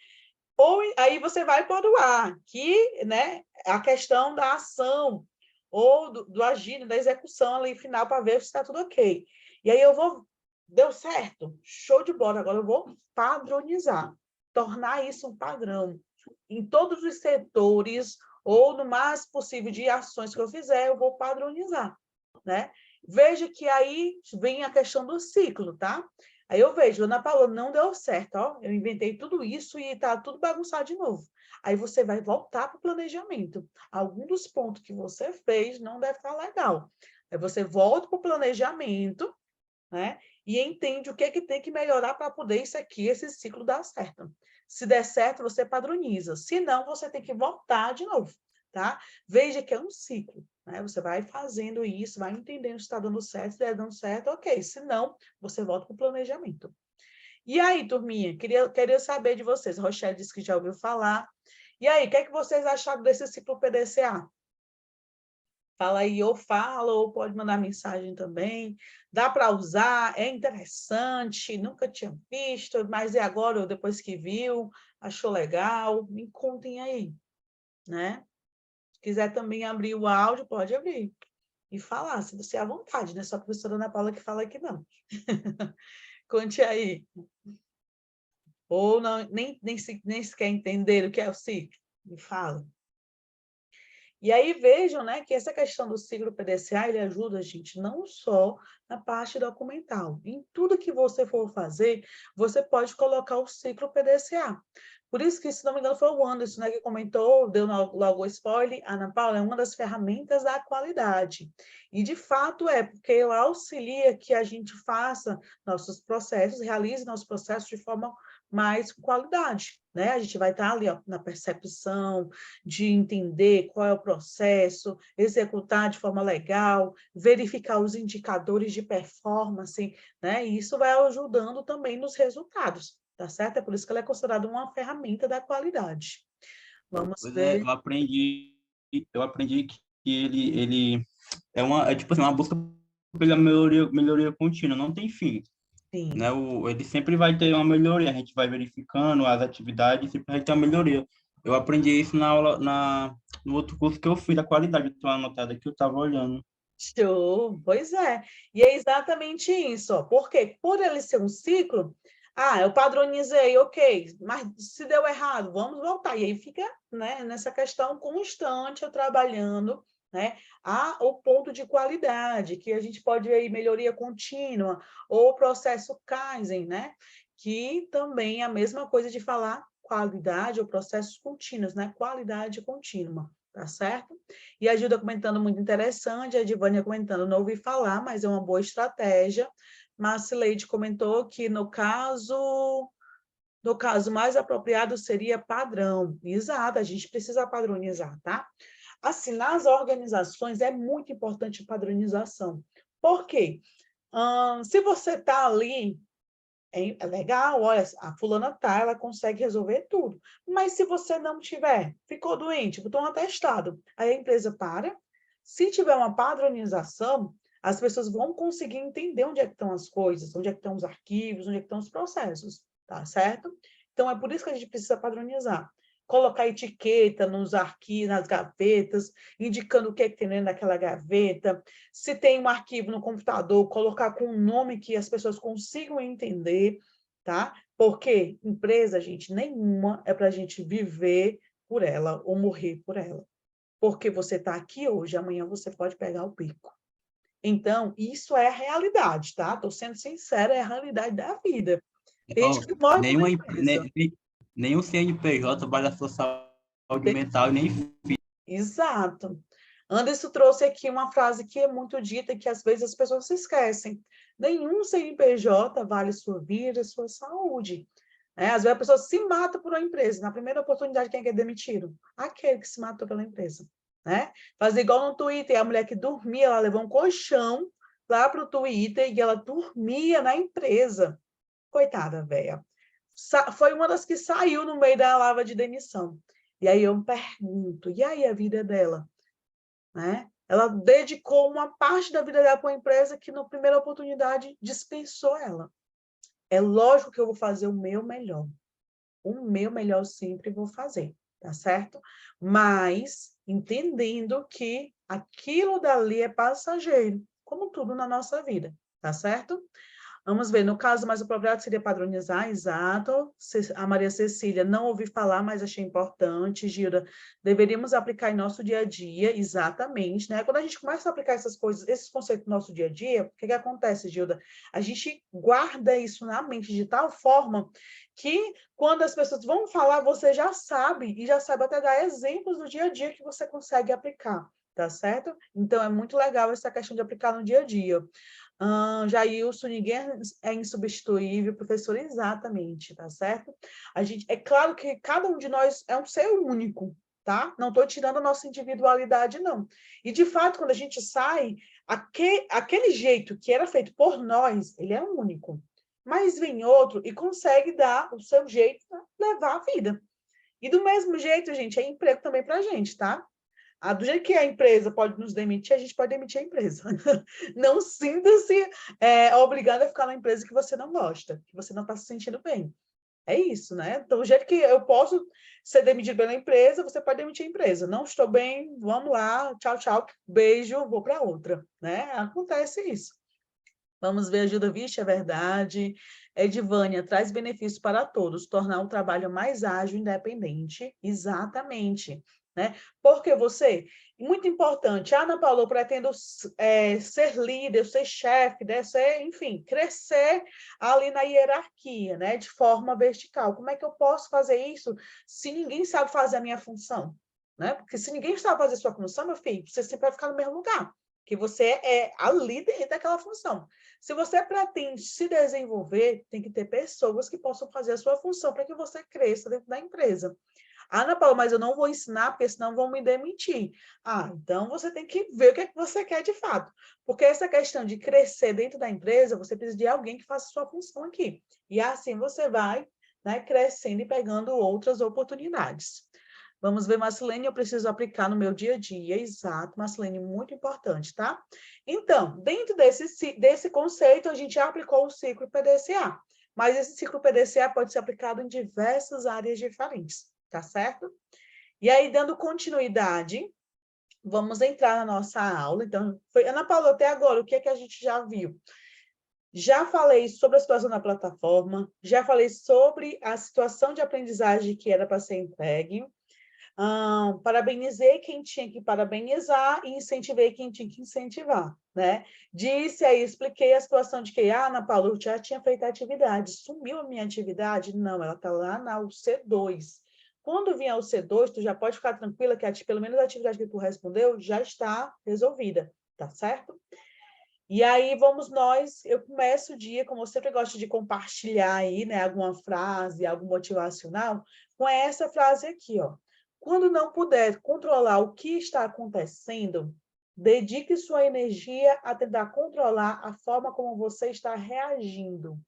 Ou aí você vai para o A, que, né, a questão da ação, ou do agir, da execução ali final, para ver se está tudo ok. E aí deu certo, show de bola, agora eu vou padronizar, tornar isso um padrão. Em todos os setores, ou no mais possível de ações que eu fizer, eu vou padronizar, né? Veja que aí vem a questão do ciclo, tá? Aí eu vejo, Ana Paula, não deu certo, ó, eu inventei tudo isso e está tudo bagunçado de novo. Aí você vai voltar para o planejamento. Algum dos pontos que você fez não deve estar legal. Aí você volta para o planejamento, né? E entende o que é que tem que melhorar para poder isso aqui, esse ciclo dar certo. Se der certo, você padroniza. Se não, você tem que voltar de novo, tá? Veja que é um ciclo, né? Você vai fazendo isso, vai entendendo se está dando certo, se está dando certo, ok. Se não, você volta para o planejamento. E aí, turminha, queria saber de vocês. A Rochelle disse que já ouviu falar. E aí, o que é que vocês acharam desse ciclo PDCA? Fala aí, ou fala, ou pode mandar mensagem também. Dá para usar, é interessante, nunca tinha visto, mas e agora, ou depois que viu, achou legal? Me contem aí, né? Se quiser também abrir o áudio, pode abrir. E falar, se você é à vontade, não é só a professora Ana Paula que fala aqui, não. Conte aí. Ou não, nem se quer entender o que é o ciclo. Me fala. E aí vejam, né, que essa questão do ciclo PDCA, ele ajuda a gente não só na parte documental. Em tudo que você for fazer, você pode colocar o ciclo PDCA. Por isso que, se não me engano, foi o Anderson, né, que comentou, deu logo o spoiler, a Ana Paula é uma das ferramentas da qualidade. E, de fato, porque ela auxilia que a gente faça nossos processos, realize nossos processos de forma mais qualidade, né? A gente vai estar ali, ó, na percepção, de entender qual é o processo, executar de forma legal, verificar os indicadores de performance, né? E isso vai ajudando também nos resultados, tá certo? É por isso que ela é considerada uma ferramenta da qualidade. Vamos Pois é, ver. eu aprendi que ele é tipo assim, uma busca pela melhoria contínua, não tem fim, Sim. né? Ele sempre vai ter uma melhoria, a gente vai verificando as atividades, sempre vai ter uma melhoria. Eu aprendi isso na aula, no outro curso que eu fiz da qualidade, estou anotado aqui, eu estava olhando. Show, pois é. E é exatamente isso, ó. Porque por ele ser um ciclo, eu padronizei, ok, mas se deu errado, vamos voltar. E aí fica, né, nessa questão constante, eu trabalhando, né, o ponto de qualidade, que a gente pode ver aí melhoria contínua, ou processo Kaizen, né, que também é a mesma coisa de falar qualidade ou processos contínuos, né, qualidade contínua, tá certo? E a Gilda comentando muito interessante, a Edivânia comentando, não ouvi falar, mas é uma boa estratégia. Marcileide comentou que, no caso mais apropriado seria padrão. Exato, a gente precisa padronizar, tá? Assim, nas organizações é muito importante a padronização. Por quê? Se você está ali, é legal, olha, a fulana tá, ela consegue resolver tudo. Mas se você não tiver, ficou doente, botou um atestado, aí a empresa para. Se tiver uma padronização, as pessoas vão conseguir entender onde é que estão as coisas, onde é que estão os arquivos, onde é que estão os processos, tá certo? Então, é por isso que a gente precisa padronizar. colocar etiqueta nos arquivos, nas gavetas, indicando o que é que tem dentro daquela gaveta. Se tem um arquivo no computador, colocar com um nome que as pessoas consigam entender, tá? Porque empresa, gente, nenhuma é para a gente viver por ela ou morrer por ela. Porque você está aqui hoje, amanhã você pode pegar o pico. Então, isso é a realidade, tá? Estou sendo sincera, é a realidade da vida. Tem gente que morre por uma empresa. Nem o CNPJ vale a sua saúde mental, nem... Exato. Anderson trouxe aqui uma frase que é muito dita, que às vezes as pessoas se esquecem. Nenhum CNPJ vale sua vida, sua saúde. Às vezes a pessoa se mata por uma empresa. Na primeira oportunidade, quem é demitido? Aquele que se matou pela empresa. Fazer igual no Twitter, a mulher que dormia, ela levou um colchão lá para o Twitter e ela dormia na empresa. Coitada, velha. Foi uma das que saiu no meio da lava de demissão. E aí eu me pergunto, e aí a vida dela? Ela dedicou uma parte da vida dela para uma empresa que, na primeira oportunidade, dispensou ela. É lógico que eu vou fazer o meu melhor. O meu melhor sempre vou fazer, tá certo? Mas entendendo que aquilo dali é passageiro, como tudo na nossa vida, tá certo? Vamos ver, no caso mais apropriado seria padronizar, exato. A Maria Cecília, não ouvi falar, mas achei importante. Gilda, deveríamos aplicar em nosso dia a dia, exatamente, né? Quando a gente começa a aplicar essas coisas, esses conceitos no nosso dia a dia, o que acontece, Gilda? A gente guarda isso na mente de tal forma que quando as pessoas vão falar, você já sabe, e já sabe até dar exemplos do dia a dia que você consegue aplicar, tá certo? Então, é muito legal essa questão de aplicar no dia a dia. Jailson, ninguém é insubstituível, professor, exatamente, tá certo? É claro que cada um de nós é um ser único, tá? Não estou tirando a nossa individualidade, não. E, de fato, quando a gente sai, aquele jeito que era feito por nós, ele é único. Mas vem outro e consegue dar o seu jeito para levar a vida. E do mesmo jeito, gente, é emprego também para a gente, tá? Do jeito que a empresa pode nos demitir, a gente pode demitir a empresa. Não sinta-se obrigada a ficar na empresa que você não gosta, que você não está se sentindo bem. É isso, né? Então, do jeito que eu posso ser demitido pela empresa, você pode demitir a empresa. Não estou bem, vamos lá, tchau, tchau, beijo, vou para outra, né? Acontece isso. Vamos ver, ajuda, vixe, é verdade. Edvânia, traz benefícios para todos, tornar o trabalho mais ágil e independente. Exatamente. Porque você, muito importante, Ana Paula, eu pretendo ser líder, ser chefe, enfim, crescer ali na hierarquia, de forma vertical. Como é que eu posso fazer isso se ninguém sabe fazer a minha função? Porque se ninguém sabe fazer a sua função, meu filho, você sempre vai ficar no mesmo lugar, que você é a líder daquela função. Se você pretende se desenvolver, tem que ter pessoas que possam fazer a sua função para que você cresça dentro da empresa. Ana Paula, mas eu não vou ensinar, porque senão vão me demitir. Então você tem que ver o que é que você quer de fato. Porque essa questão de crescer dentro da empresa, você precisa de alguém que faça a sua função aqui. E assim você vai crescendo e pegando outras oportunidades. Vamos ver, Marcelene, eu preciso aplicar no meu dia a dia. Exato, Marcelene, muito importante, tá? Então, dentro desse conceito, a gente já aplicou o ciclo PDCA. Mas esse ciclo PDCA pode ser aplicado em diversas áreas diferentes. Tá certo? E aí, dando continuidade, vamos entrar na nossa aula. Então, Ana Paula, até agora, o que é que a gente já viu? Já falei sobre a situação da plataforma, já falei sobre a situação de aprendizagem que era para ser entregue, parabenizei quem tinha que parabenizar e incentivei quem tinha que incentivar, Disse aí, expliquei a situação de que, Ana Paula, eu já tinha feito a atividade, sumiu a minha atividade? Não, ela está lá na C2. Quando vier o C2, tu já pode ficar tranquila que pelo menos a atividade que tu respondeu já está resolvida, tá certo? E aí eu começo o dia, como eu sempre gosto de compartilhar aí, alguma frase, algo motivacional, com essa frase aqui, ó. Quando não puder controlar o que está acontecendo, dedique sua energia a tentar controlar a forma como você está reagindo.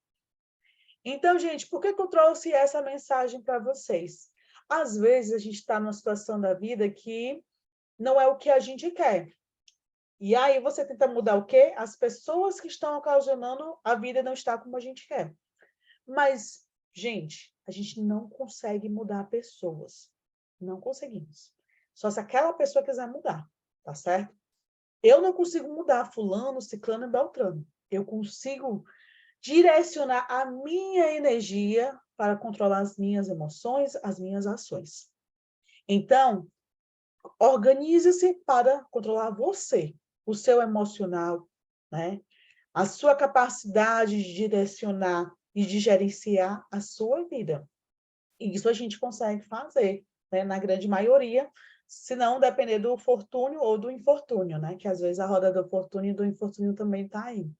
Então, gente, por que eu trouxe essa mensagem para vocês? Às vezes, a gente está numa situação da vida que não é o que a gente quer. E aí, você tenta mudar o quê? As pessoas que estão ocasionando a vida não estar como a gente quer. Mas, gente, a gente não consegue mudar pessoas. Não conseguimos. Só se aquela pessoa quiser mudar, tá certo? Eu não consigo mudar fulano, ciclano e beltrano. Eu consigo direcionar a minha energia para controlar as minhas emoções, as minhas ações. Então, organize-se para controlar você, o seu emocional, né? A sua capacidade de direcionar e de gerenciar a sua vida. E isso a gente consegue fazer, né? Na grande maioria, se não depender do fortúnio ou do infortúnio, né? Que às vezes a roda do fortúnio e do infortúnio também está aí.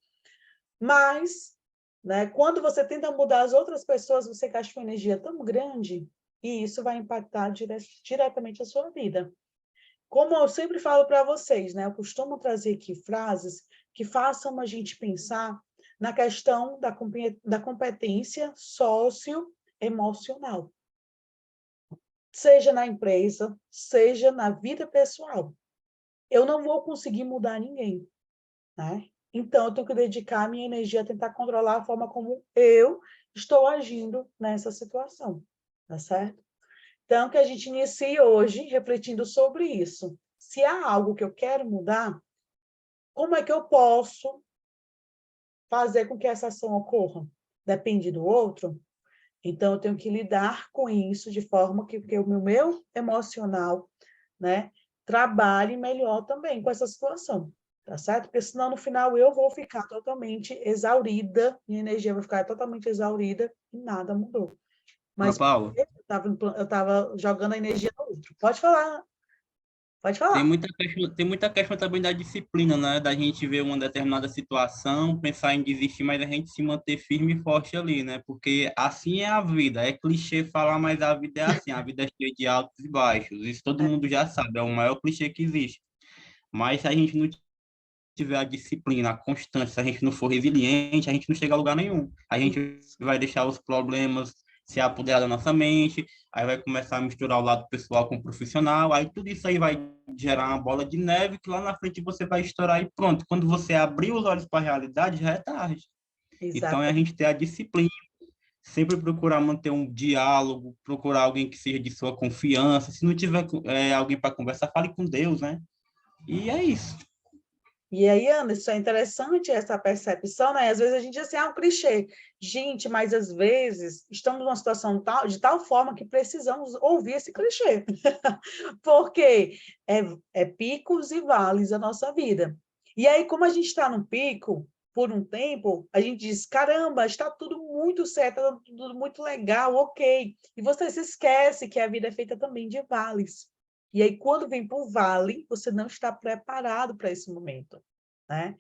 Mas, né, quando você tenta mudar as outras pessoas, você gasta uma energia tão grande e isso vai impactar diretamente a sua vida. Como eu sempre falo para vocês, né, eu costumo trazer aqui frases que façam a gente pensar na questão da competência socioemocional, seja na empresa, seja na vida pessoal. Eu não vou conseguir mudar ninguém, né? Então, eu tenho que dedicar a minha energia a tentar controlar a forma como eu estou agindo nessa situação, tá certo? Então, que a gente inicie hoje refletindo sobre isso. Se há algo que eu quero mudar, como é que eu posso fazer com que essa ação ocorra? Depende do outro? Então, eu tenho que lidar com isso de forma que o meu emocional, né, trabalhe melhor também com essa situação, tá certo? Porque senão, no final, eu vou ficar totalmente exaurida, minha energia vai ficar totalmente exaurida e nada mudou. Ana Mas Paula, eu estava jogando a energia no outro. Pode falar. tem muita questão também da disciplina, né? Da gente ver uma determinada situação, pensar em desistir, mas a gente se manter firme e forte ali, né? Porque assim é a vida. É clichê falar, mas a vida é assim. A vida é cheia de altos e baixos. Isso todo mundo já sabe. É o maior clichê que existe. Mas se a gente não tiver a disciplina, a constância, se a gente não for resiliente, a gente não chega a lugar nenhum. A gente vai deixar os problemas se apoderar da nossa mente, aí vai começar a misturar o lado pessoal com o profissional, aí tudo isso aí vai gerar uma bola de neve que lá na frente você vai estourar e pronto. Quando você abrir os olhos para a realidade, já é tarde. Então, é a Exatamente. gente ter a disciplina, sempre procurar manter um diálogo, procurar alguém que seja de sua confiança. Se não tiver alguém para conversar, fale com Deus, né? E é isso. E aí, Anderson, é interessante essa percepção, né? Às vezes a gente diz assim, um clichê. Gente, mas às vezes estamos numa situação de tal forma que precisamos ouvir esse clichê. Porque é picos e vales a nossa vida. E aí, como a gente está no pico, por um tempo, a gente diz, caramba, está tudo muito certo, está tudo muito legal, ok. E você se esquece que a vida é feita também de vales. E aí, quando vem para o vale, você não está preparado para esse momento, né?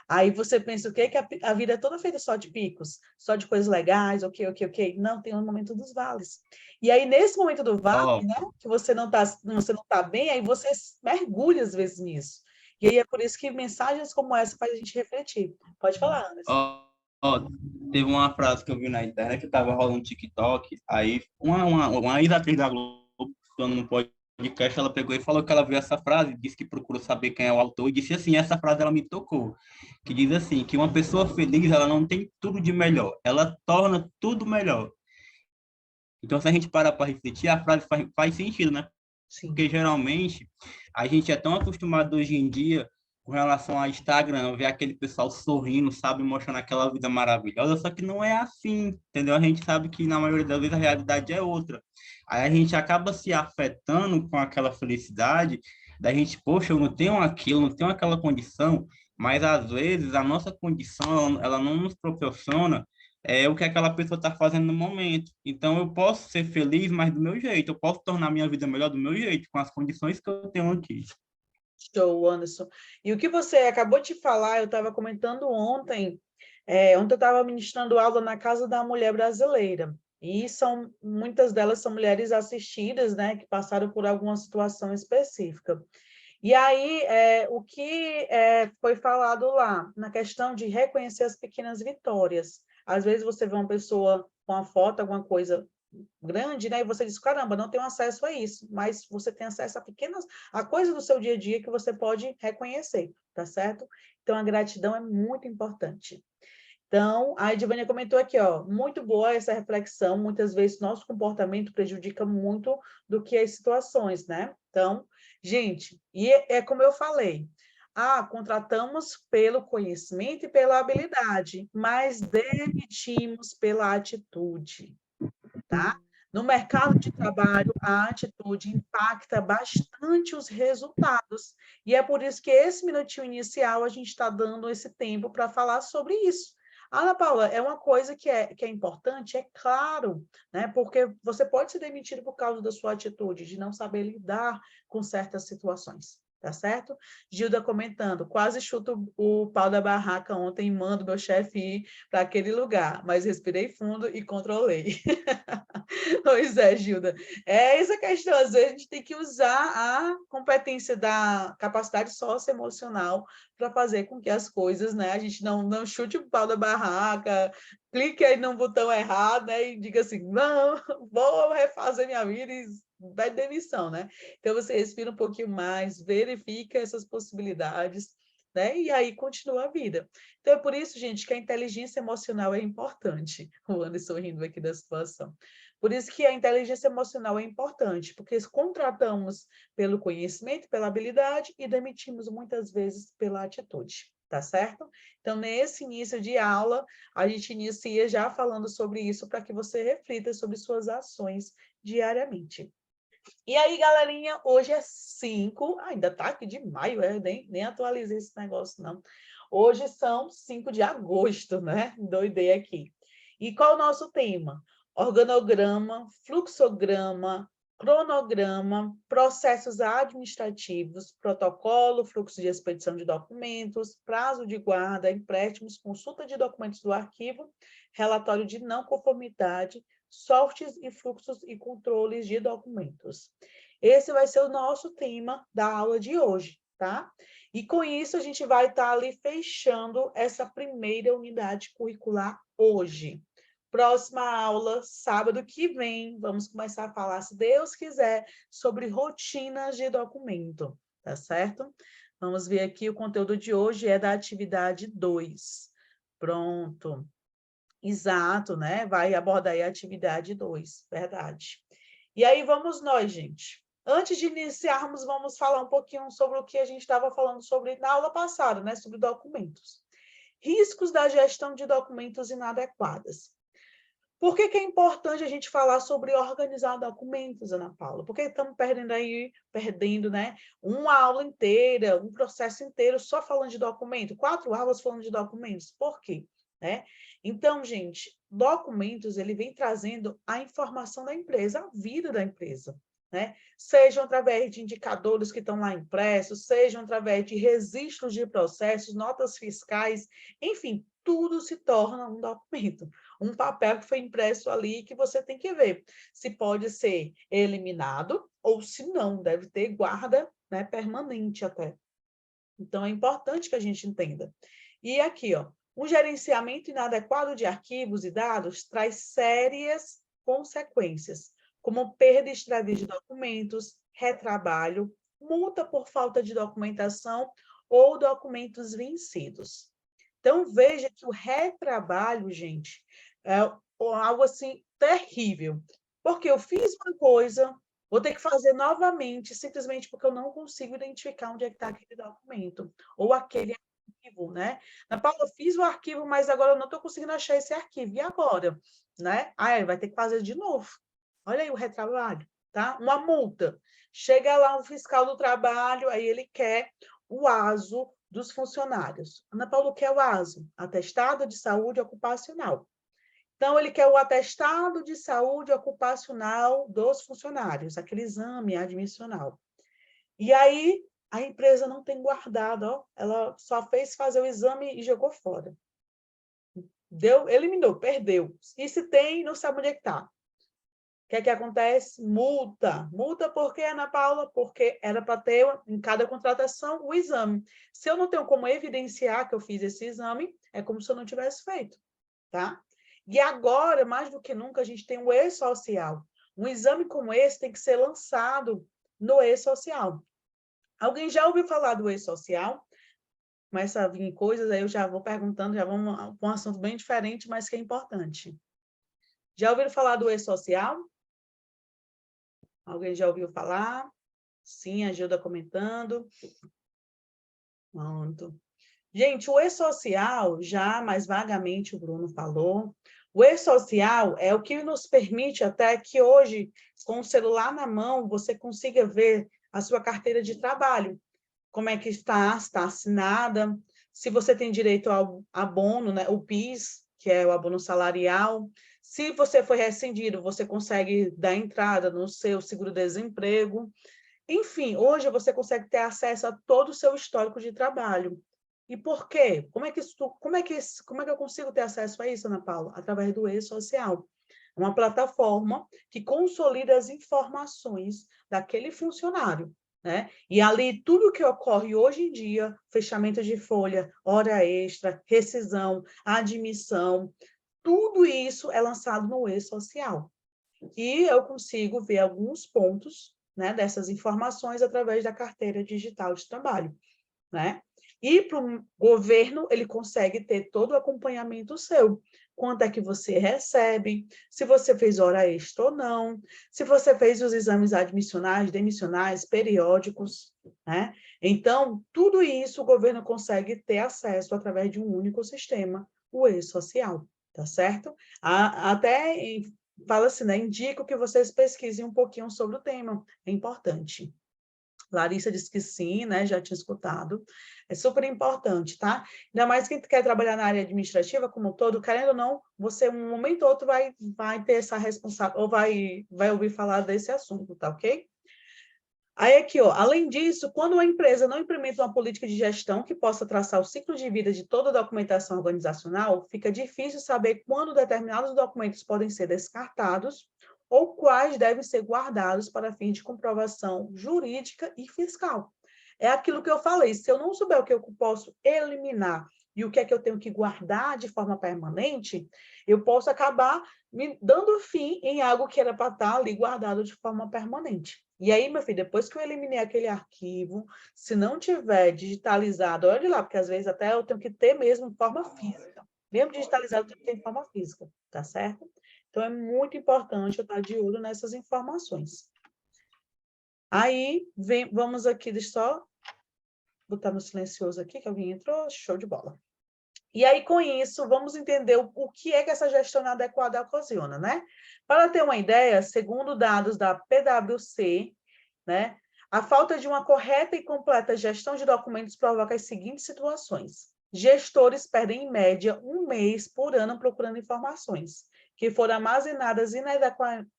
Aí você pensa o quê? Que a vida é toda feita só de picos, só de coisas legais, ok. Não, tem um momento dos vales. E aí, nesse momento do vale, Ó, né, que você não tá bem, aí você mergulha às vezes nisso. E aí é por isso que mensagens como essa faz a gente refletir. Pode falar, Anderson. Ó, ó, teve uma frase que eu vi na internet que tava rolando TikTok, aí uma ex-atriz da Globo, falando no podcast, ela pegou e falou que ela viu essa frase, disse que procurou saber quem é o autor, e disse assim, essa frase ela me tocou, que diz assim, que uma pessoa feliz, ela não tem tudo de melhor, ela torna tudo melhor. Então, se a gente parar para refletir, a frase faz sentido, né? Sim, Porque geralmente a gente é tão acostumado hoje em dia com relação ao Instagram, ver aquele pessoal sorrindo, sabe, mostrando aquela vida maravilhosa, só que não é assim, entendeu? A gente sabe que na maioria das vezes a realidade é outra. Aí a gente acaba se afetando com aquela felicidade, da gente, poxa, eu não tenho aquilo, não tenho aquela condição, mas às vezes a nossa condição, ela não nos proporciona o que aquela pessoa está fazendo no momento. Então, eu posso ser feliz, mas do meu jeito. Eu posso tornar minha vida melhor do meu jeito, com as condições que eu tenho aqui. show, Anderson. E o que você acabou de falar, eu estava comentando ontem, ontem eu estava ministrando aula na Casa da Mulher Brasileira, e muitas delas são mulheres assistidas, né, que passaram por alguma situação específica. E aí, o que foi falado lá, na questão de reconhecer as pequenas vitórias. Às vezes você vê uma pessoa com uma foto, alguma coisa grande, né? E você diz, caramba, não tenho acesso a isso, mas você tem acesso a coisas do seu dia a dia que você pode reconhecer, tá certo? Então, a gratidão é muito importante. Então, a Edivânia comentou aqui, ó, muito boa essa reflexão, muitas vezes nosso comportamento prejudica muito do que as situações, né? Então, gente, e é como eu falei, contratamos pelo conhecimento e pela habilidade, mas demitimos pela atitude, tá? No mercado de trabalho, a atitude impacta bastante os resultados. E é por isso que esse minutinho inicial a gente está dando esse tempo para falar sobre isso. Ana Paula, é uma coisa que é importante, é claro, né? Porque você pode ser demitido por causa da sua atitude, de não saber lidar com certas situações. Tá certo? Gilda comentando, quase chuto o pau da barraca ontem e mando meu chefe ir para aquele lugar, mas respirei fundo e controlei. Pois é, Gilda. É essa questão, às vezes a gente tem que usar a competência da capacidade socioemocional para fazer com que as coisas, né, a gente não chute o pau da barraca, clique aí no botão errado, né, e diga assim, não, vou refazer minha vida e vai demissão, né? Então você respira um pouquinho mais, verifica essas possibilidades, né? E aí continua a vida. Então é por isso, gente, que a inteligência emocional é importante. O Anderson rindo aqui da situação. Por isso que a inteligência emocional é importante, porque contratamos pelo conhecimento, pela habilidade e demitimos muitas vezes pela atitude, tá certo? Então, nesse início de aula, a gente inicia já falando sobre isso para que você reflita sobre suas ações diariamente. E aí, galerinha, hoje é 5, ainda tá aqui de maio, nem atualizei esse negócio, não. Hoje são 5 de agosto, né? Doidei aqui. E qual é o nosso tema? Organograma, fluxograma, cronograma, processos administrativos, protocolo, fluxo de expedição de documentos, prazo de guarda, empréstimos, consulta de documentos do arquivo, relatório de não conformidade, softwares e fluxos e controles de documentos. Esse vai ser o nosso tema da aula de hoje, tá? E com isso a gente vai estar ali fechando essa primeira unidade curricular hoje. Próxima aula, sábado que vem, vamos começar a falar, se Deus quiser, sobre rotinas de documento, tá certo? Vamos ver aqui, o conteúdo de hoje é da atividade 2. Pronto. Exato, né? Vai abordar aí a atividade 2, verdade. E aí vamos nós, gente. Antes de iniciarmos, vamos falar um pouquinho sobre o que a gente estava falando sobre na aula passada, né? Sobre documentos. Riscos da gestão de documentos inadequadas. Por que é importante a gente falar sobre organizar documentos, Ana Paula? Porque estamos perdendo, né? Uma aula inteira, um processo inteiro só falando de documento, 4 aulas falando de documentos. Por quê? Né? Então, gente, documentos, ele vem trazendo a informação da empresa, a vida da empresa, né? Sejam através de indicadores que estão lá impressos, sejam através de registros de processos, notas fiscais, enfim, tudo se torna um documento, um papel que foi impresso ali que você tem que ver se pode ser eliminado ou se não, deve ter guarda, né, permanente até. Então, é importante que a gente entenda. E aqui, ó, um gerenciamento inadequado de arquivos e dados traz sérias consequências, como perda e extravio de documentos, retrabalho, multa por falta de documentação ou documentos vencidos. Então, veja que o retrabalho, gente, é algo assim terrível. Porque eu fiz uma coisa, vou ter que fazer novamente, simplesmente porque eu não consigo identificar onde é que está aquele documento, ou aquele arquivo, né? Na Paula, eu fiz o arquivo, mas agora eu não estou conseguindo achar esse arquivo. E agora? Né? Aí vai ter que fazer de novo. Olha aí o retrabalho, tá? Uma multa. Chega lá um fiscal do trabalho, aí ele quer o ASO dos funcionários. Ana Paula, o que é o ASO? Atestado de Saúde Ocupacional. Então, ele quer o atestado de saúde ocupacional dos funcionários, aquele exame admissional. E aí, a empresa não tem guardado, ó, ela só fez fazer o exame e jogou fora. Eliminou, perdeu. E se tem, não sabe onde é que está. O que é que acontece? Multa. Multa por quê, Ana Paula? Porque era para ter, em cada contratação, o exame. Se eu não tenho como evidenciar que eu fiz esse exame, é como se eu não tivesse feito, tá? E agora, mais do que nunca, a gente tem o e-social. Um exame como esse tem que ser lançado no e-social. Alguém já ouviu falar do e-social? começa a vir coisas, aí eu já vou perguntando, já vamos para um assunto bem diferente, mas que é importante. Já ouviram falar do e-social? Alguém já ouviu falar? Sim, a Gilda comentando. Pronto. Gente, o e-social, já mais vagamente o Bruno falou, o e-social é o que nos permite até que hoje, com o celular na mão, você consiga ver a sua carteira de trabalho, como é que está, se está assinada, se você tem direito ao abono, né, o PIS, que é o abono salarial. Se você foi rescindido, você consegue dar entrada no seu seguro-desemprego. Enfim, hoje você consegue ter acesso a todo o seu histórico de trabalho. E por quê? Como é que eu consigo ter acesso a isso, Ana Paula? Através do e-social. É uma plataforma que consolida as informações daquele funcionário, né? E ali tudo que ocorre hoje em dia, fechamento de folha, hora extra, rescisão, admissão, tudo isso é lançado no e-social. E eu consigo ver alguns pontos, né, dessas informações através da carteira digital de trabalho, né? E para o governo, ele consegue ter todo o acompanhamento seu. Quanto é que você recebe, se você fez hora extra ou não, se você fez os exames admissionais, demissionais, periódicos, né? Então, tudo isso o governo consegue ter acesso através de um único sistema, o e-social, tá certo? Até fala assim, né? Indico que vocês pesquisem um pouquinho sobre o tema, é importante. Larissa disse que sim, né? Já tinha escutado. É super importante, tá? Ainda mais quem quer trabalhar na área administrativa como um todo, querendo ou não, você, um momento ou outro, vai ter essa responsabilidade, ou vai ouvir falar desse assunto, tá ok? Aí aqui, ó, além disso, quando uma empresa não implementa uma política de gestão que possa traçar o ciclo de vida de toda a documentação organizacional, fica difícil saber quando determinados documentos podem ser descartados ou quais devem ser guardados para fins de comprovação jurídica e fiscal. É aquilo que eu falei, se eu não souber o que eu posso eliminar e o que é que eu tenho que guardar de forma permanente, eu posso acabar me dando fim em algo que era para estar ali guardado de forma permanente. E aí, meu filho, depois que eu eliminei aquele arquivo, se não tiver digitalizado, olha lá, porque às vezes até eu tenho que ter mesmo em forma física. Mesmo digitalizado, eu tenho que ter em forma física, tá certo? Então, é muito importante eu estar de olho nessas informações. Aí, vamos aqui, deixa eu só botar no silencioso aqui, que alguém entrou, show de bola. E aí, com isso, vamos entender o que é que essa gestão inadequada ocasiona, né? Para ter uma ideia, segundo dados da PwC, né, a falta de uma correta e completa gestão de documentos provoca as seguintes situações. Gestores perdem, em média, 1 mês por ano procurando informações que foram armazenadas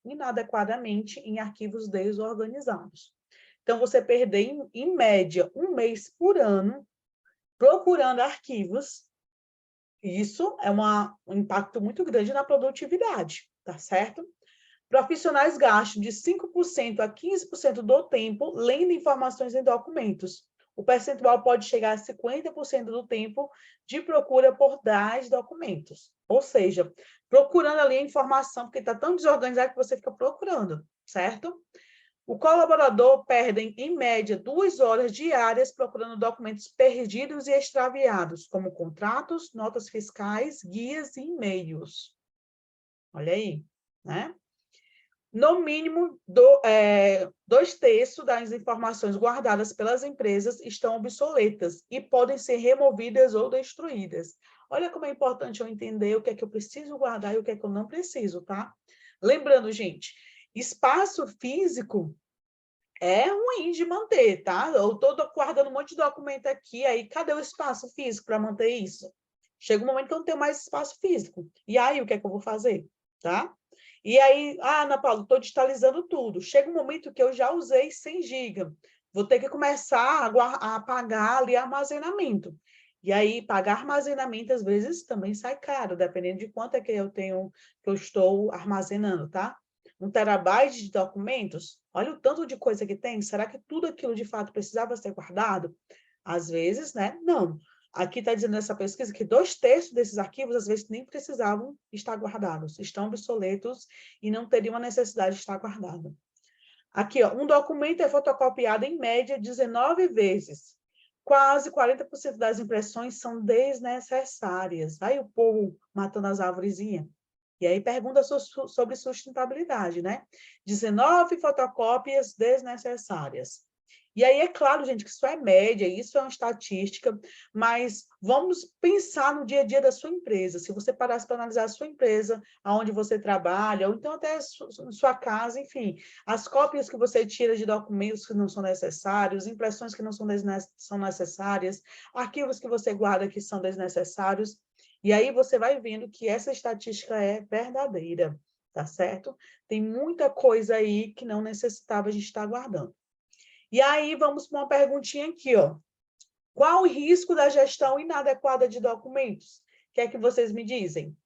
inadequadamente em arquivos desorganizados. Então, você perder, em média, 1 mês por ano procurando arquivos, isso é um impacto muito grande na produtividade, tá certo? Profissionais gastam de 5% a 15% do tempo lendo informações em documentos. O percentual pode chegar a 50% do tempo de procura por 10 documentos. Ou seja, procurando ali a informação, porque está tão desorganizado que você fica procurando, certo? O colaborador perde, em média, 2 horas diárias procurando documentos perdidos e extraviados, como contratos, notas fiscais, guias e e-mails. Olha aí, né? No mínimo, 2/3 das informações guardadas pelas empresas estão obsoletas e podem ser removidas ou destruídas. Olha como é importante eu entender o que é que eu preciso guardar e o que é que eu não preciso, tá? Lembrando, gente, espaço físico é ruim de manter, tá? Eu estou guardando um monte de documento aqui, aí cadê o espaço físico para manter isso? Chega um momento que eu não tenho mais espaço físico. E aí, o que é que eu vou fazer? Tá? E aí, Ana Paula, estou digitalizando tudo. Chega um momento que eu já usei 100 GB. Vou ter que começar a pagar ali armazenamento. E aí, pagar armazenamento, às vezes, também sai caro, dependendo de quanto é que eu estou armazenando, tá? 1 terabyte de documentos, olha o tanto de coisa que tem, será que tudo aquilo de fato precisava ser guardado? Às vezes, né? Não. Aqui está dizendo nessa pesquisa que 2/3 desses arquivos, às vezes, nem precisavam estar guardados, estão obsoletos e não teriam a necessidade de estar guardado. Aqui, ó, um documento é fotocopiado, em média, 19 vezes. quase 40% das impressões são desnecessárias. Aí o povo matando as árvorezinhas. E aí pergunta sobre sustentabilidade, né? 19 fotocópias desnecessárias. E aí, é claro, gente, que isso é média, isso é uma estatística, mas vamos pensar no dia a dia da sua empresa. Se você parasse para analisar a sua empresa, aonde você trabalha, ou então até sua casa, enfim, as cópias que você tira de documentos que não são necessários, impressões que não são necessárias, arquivos que você guarda que são desnecessários, e aí você vai vendo que essa estatística é verdadeira, tá certo? Tem muita coisa aí que não necessitava a gente estar guardando. E aí, vamos para uma perguntinha aqui, ó. Qual o risco da gestão inadequada de documentos? O que é que vocês me dizem?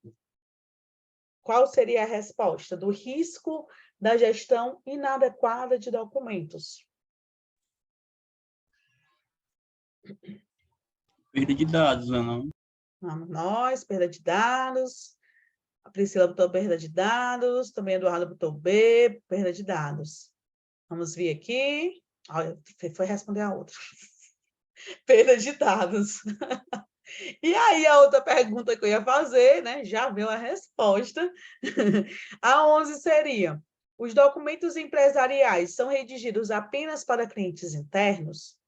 Qual seria a resposta do risco da gestão inadequada de documentos? Perda de dados, não? Vamos nós, perda de dados. A Priscila botou perda de dados, também a Eduardo botou B, perda de dados. Vamos ver aqui. Olha, foi responder a outra. Perda de dados. E aí, a outra pergunta que eu ia fazer, né? Já veio a resposta. A 11 seria: os documentos empresariais são redigidos apenas para clientes internos?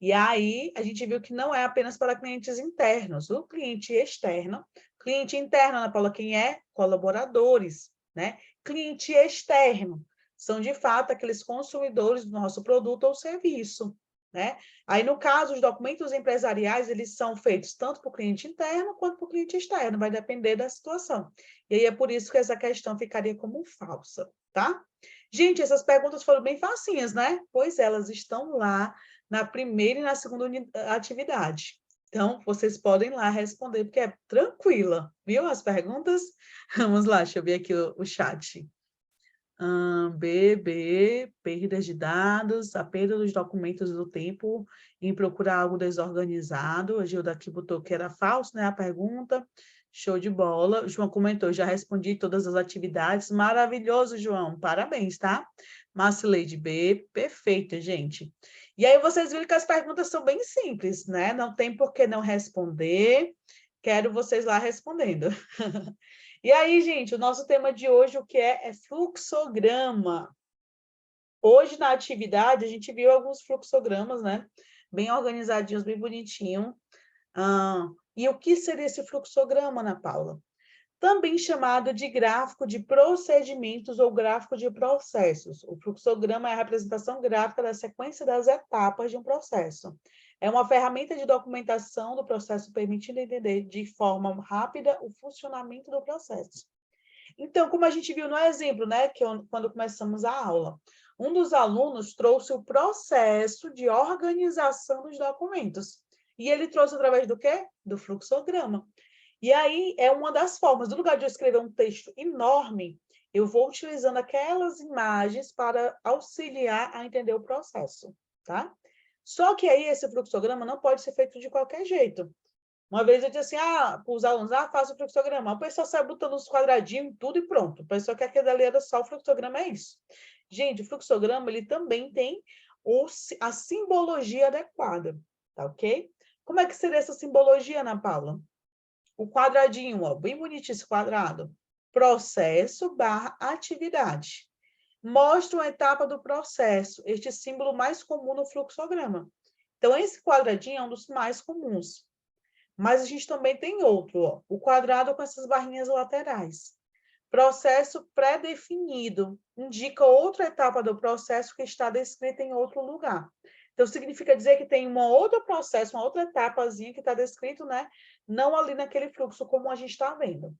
E aí, a gente viu que não é apenas para clientes internos. O cliente externo, cliente interno, Ana Paula, quem é? Colaboradores, né? Cliente externo são, de fato, aqueles consumidores do nosso produto ou serviço, né? Aí, no caso, os documentos empresariais, eles são feitos tanto para o cliente interno quanto para o cliente externo, vai depender da situação. E aí, é por isso que essa questão ficaria como falsa, tá? Gente, essas perguntas foram bem facinhas, né? Pois elas estão lá na primeira e na segunda atividade. Então, vocês podem lá responder, porque é tranquila, viu? As perguntas. Vamos lá, deixa eu ver aqui o chat. B, perdas de dados, a perda dos documentos do tempo em procurar algo desorganizado. A Gilda aqui botou que era falso, né? A pergunta. Show de bola. O João comentou, já respondi todas as atividades. Maravilhoso, João. Parabéns, tá? Marcileide B, perfeita, gente. E aí vocês viram que as perguntas são bem simples, né? Não tem por que não responder. Quero vocês lá respondendo. E aí, gente, o nosso tema de hoje, o que é fluxograma. Hoje, na atividade, a gente viu alguns fluxogramas, né? Bem organizadinhos, bem bonitinhos. E o que seria esse fluxograma, Ana Paula? Também chamado de gráfico de procedimentos ou gráfico de processos. O fluxograma é a representação gráfica da sequência das etapas de um processo. É uma ferramenta de documentação do processo permitindo entender de forma rápida o funcionamento do processo. Então, como a gente viu no exemplo, né, quando começamos a aula, um dos alunos trouxe o processo de organização dos documentos. E ele trouxe através do quê? Do fluxograma. E aí é uma das formas. No lugar de eu escrever um texto enorme, eu vou utilizando aquelas imagens para auxiliar a entender o processo, tá? Só que aí esse fluxograma não pode ser feito de qualquer jeito. Uma vez eu disse assim, para os alunos, faça o fluxograma. O pessoal sai botando os quadradinhos, tudo e pronto. O pessoal quer que aquele ali era só o fluxograma, é isso. Gente, o fluxograma, ele também tem a simbologia adequada, tá ok? Como é que seria essa simbologia, Ana Paula? O quadradinho, ó, bem bonitinho esse quadrado. Processo / atividade. Mostra uma etapa do processo, este símbolo mais comum no fluxograma. Então, esse quadradinho é um dos mais comuns. Mas a gente também tem outro, ó, o quadrado com essas barrinhas laterais. Processo pré-definido, indica outra etapa do processo que está descrita em outro lugar. Então, significa dizer que tem um outro processo, uma outra etapazinha que está descrito, né? Não ali naquele fluxo, como a gente está vendo.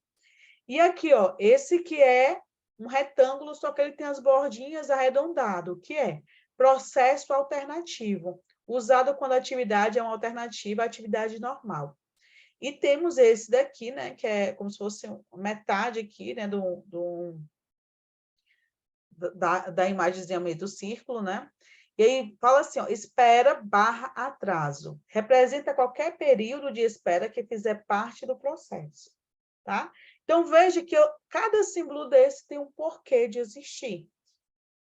E aqui, ó, esse que é um retângulo, só que ele tem as bordinhas arredondado, que é processo alternativo, usado quando a atividade é uma alternativa à atividade normal. E temos esse daqui, né, que é como se fosse metade aqui, né, da imagenzinha meio do círculo, né? E aí fala assim, ó, espera / atraso. Representa qualquer período de espera que fizer parte do processo, tá? Então, veja que cada símbolo desse tem um porquê de existir.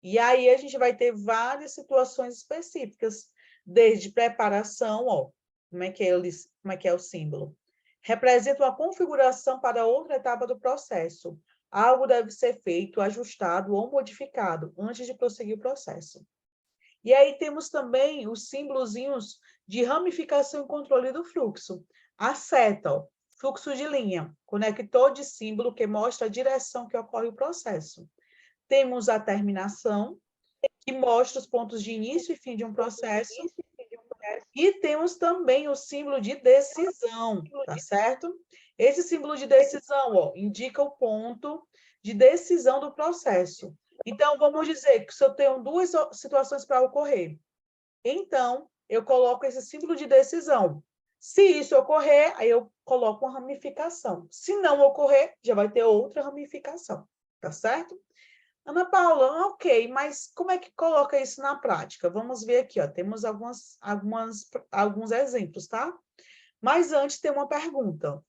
E aí a gente vai ter várias situações específicas. desde preparação, ó, como é que é o símbolo? Representa uma configuração para outra etapa do processo. Algo deve ser feito, ajustado ou modificado antes de prosseguir o processo. E aí temos também os símbolozinhos de ramificação e controle do fluxo. A seta, ó, fluxo de linha, conector de símbolo que mostra a direção que ocorre o processo. Temos a terminação, que mostra os pontos de início e fim de um processo. E temos também o símbolo de decisão, tá certo? Esse símbolo de decisão, ó, indica o ponto de decisão do processo. Então, vamos dizer que se eu tenho duas situações para ocorrer, então, eu coloco esse símbolo de decisão. Se isso ocorrer, aí eu coloco uma ramificação. Se não ocorrer, já vai ter outra ramificação, tá certo? Ana Paula, ok, mas como é que coloca isso na prática? Vamos ver aqui, ó, temos alguns exemplos, tá? Mas antes tem uma pergunta.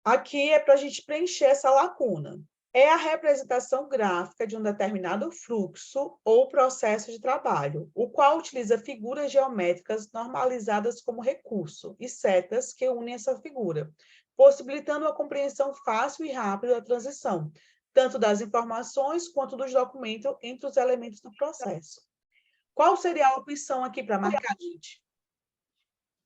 Aqui é para a gente preencher essa lacuna. É a representação gráfica de um determinado fluxo ou processo de trabalho, o qual utiliza figuras geométricas normalizadas como recurso e setas que unem essa figura, possibilitando uma compreensão fácil e rápida da transição, tanto das informações quanto dos documentos entre os elementos do processo. Qual seria a opção aqui para marcar, gente?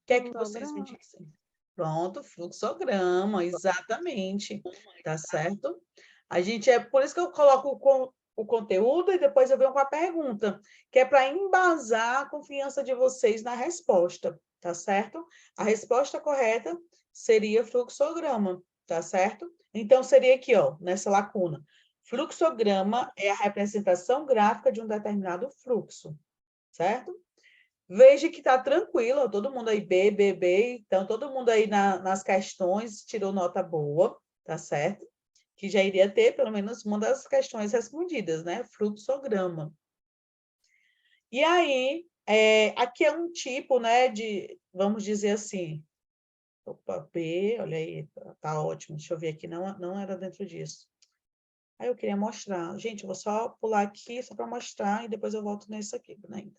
O que é que vocês me dizem? Pronto, fluxograma, exatamente, tá certo? A gente por isso que eu coloco o conteúdo e depois eu venho com a pergunta, que é para embasar a confiança de vocês na resposta, tá certo? A resposta correta seria fluxograma, tá certo? Então, seria aqui, ó, nessa lacuna. Fluxograma é a representação gráfica de um determinado fluxo, certo? Veja que está tranquilo, todo mundo aí B, então todo mundo aí nas questões tirou nota boa, tá certo? Que já iria ter pelo menos uma das questões respondidas, né? Fluxograma. E aí, aqui é um tipo, né, vamos dizer assim, opa, B, olha aí, tá ótimo, deixa eu ver aqui, não era dentro disso. Aí eu queria mostrar, gente, eu vou só pular aqui, só para mostrar, e depois eu volto nesse aqui, né?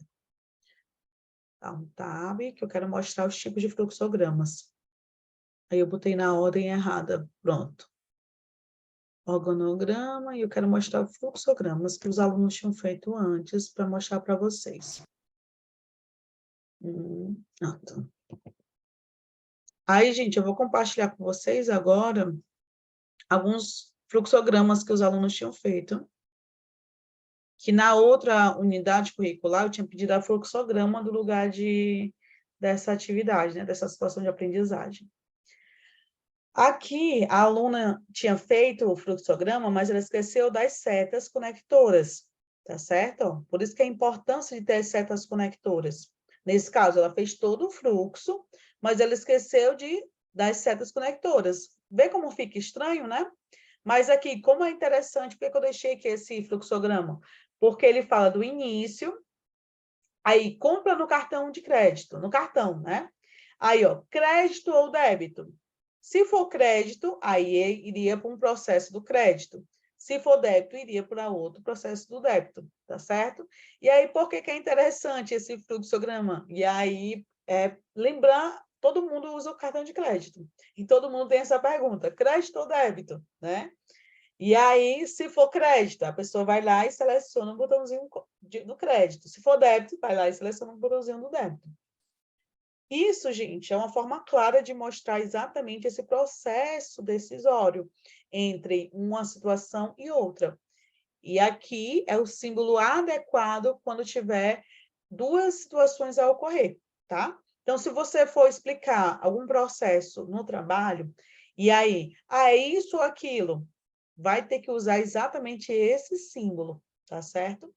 Dá um tab, que eu quero mostrar os tipos de fluxogramas. Aí eu botei na ordem errada, pronto. Organograma, e eu quero mostrar os fluxogramas que os alunos tinham feito antes, para mostrar para vocês. Pronto. Aí, gente, eu vou compartilhar com vocês agora alguns fluxogramas que os alunos tinham feito, que na outra unidade curricular eu tinha pedido a fluxograma do lugar dessa atividade, né, dessa situação de aprendizagem. Aqui, a aluna tinha feito o fluxograma, mas ela esqueceu das setas conectoras, tá certo? Por isso que a importância de ter as setas conectoras. Nesse caso, ela fez todo o fluxo, mas ela esqueceu das setas conectoras. Vê como fica estranho, né? Mas aqui, como é interessante, por que eu deixei aqui esse fluxograma? Porque ele fala do início, aí compra no cartão de crédito, no cartão, né? Aí, ó, crédito ou débito? Se for crédito, aí iria para um processo do crédito. Se for débito, iria para outro processo do débito, tá certo? E aí, por que é interessante esse fluxograma? E aí, lembrar, todo mundo usa o cartão de crédito. E todo mundo tem essa pergunta, crédito ou débito, né? E aí, se for crédito, a pessoa vai lá e seleciona o botãozinho do crédito. Se for débito, vai lá e seleciona o botãozinho do débito. Isso, gente, é uma forma clara de mostrar exatamente esse processo decisório entre uma situação e outra. E aqui é o símbolo adequado quando tiver duas situações a ocorrer, tá? Então, se você for explicar algum processo no trabalho, e aí, é isso ou aquilo, vai ter que usar exatamente esse símbolo, tá certo?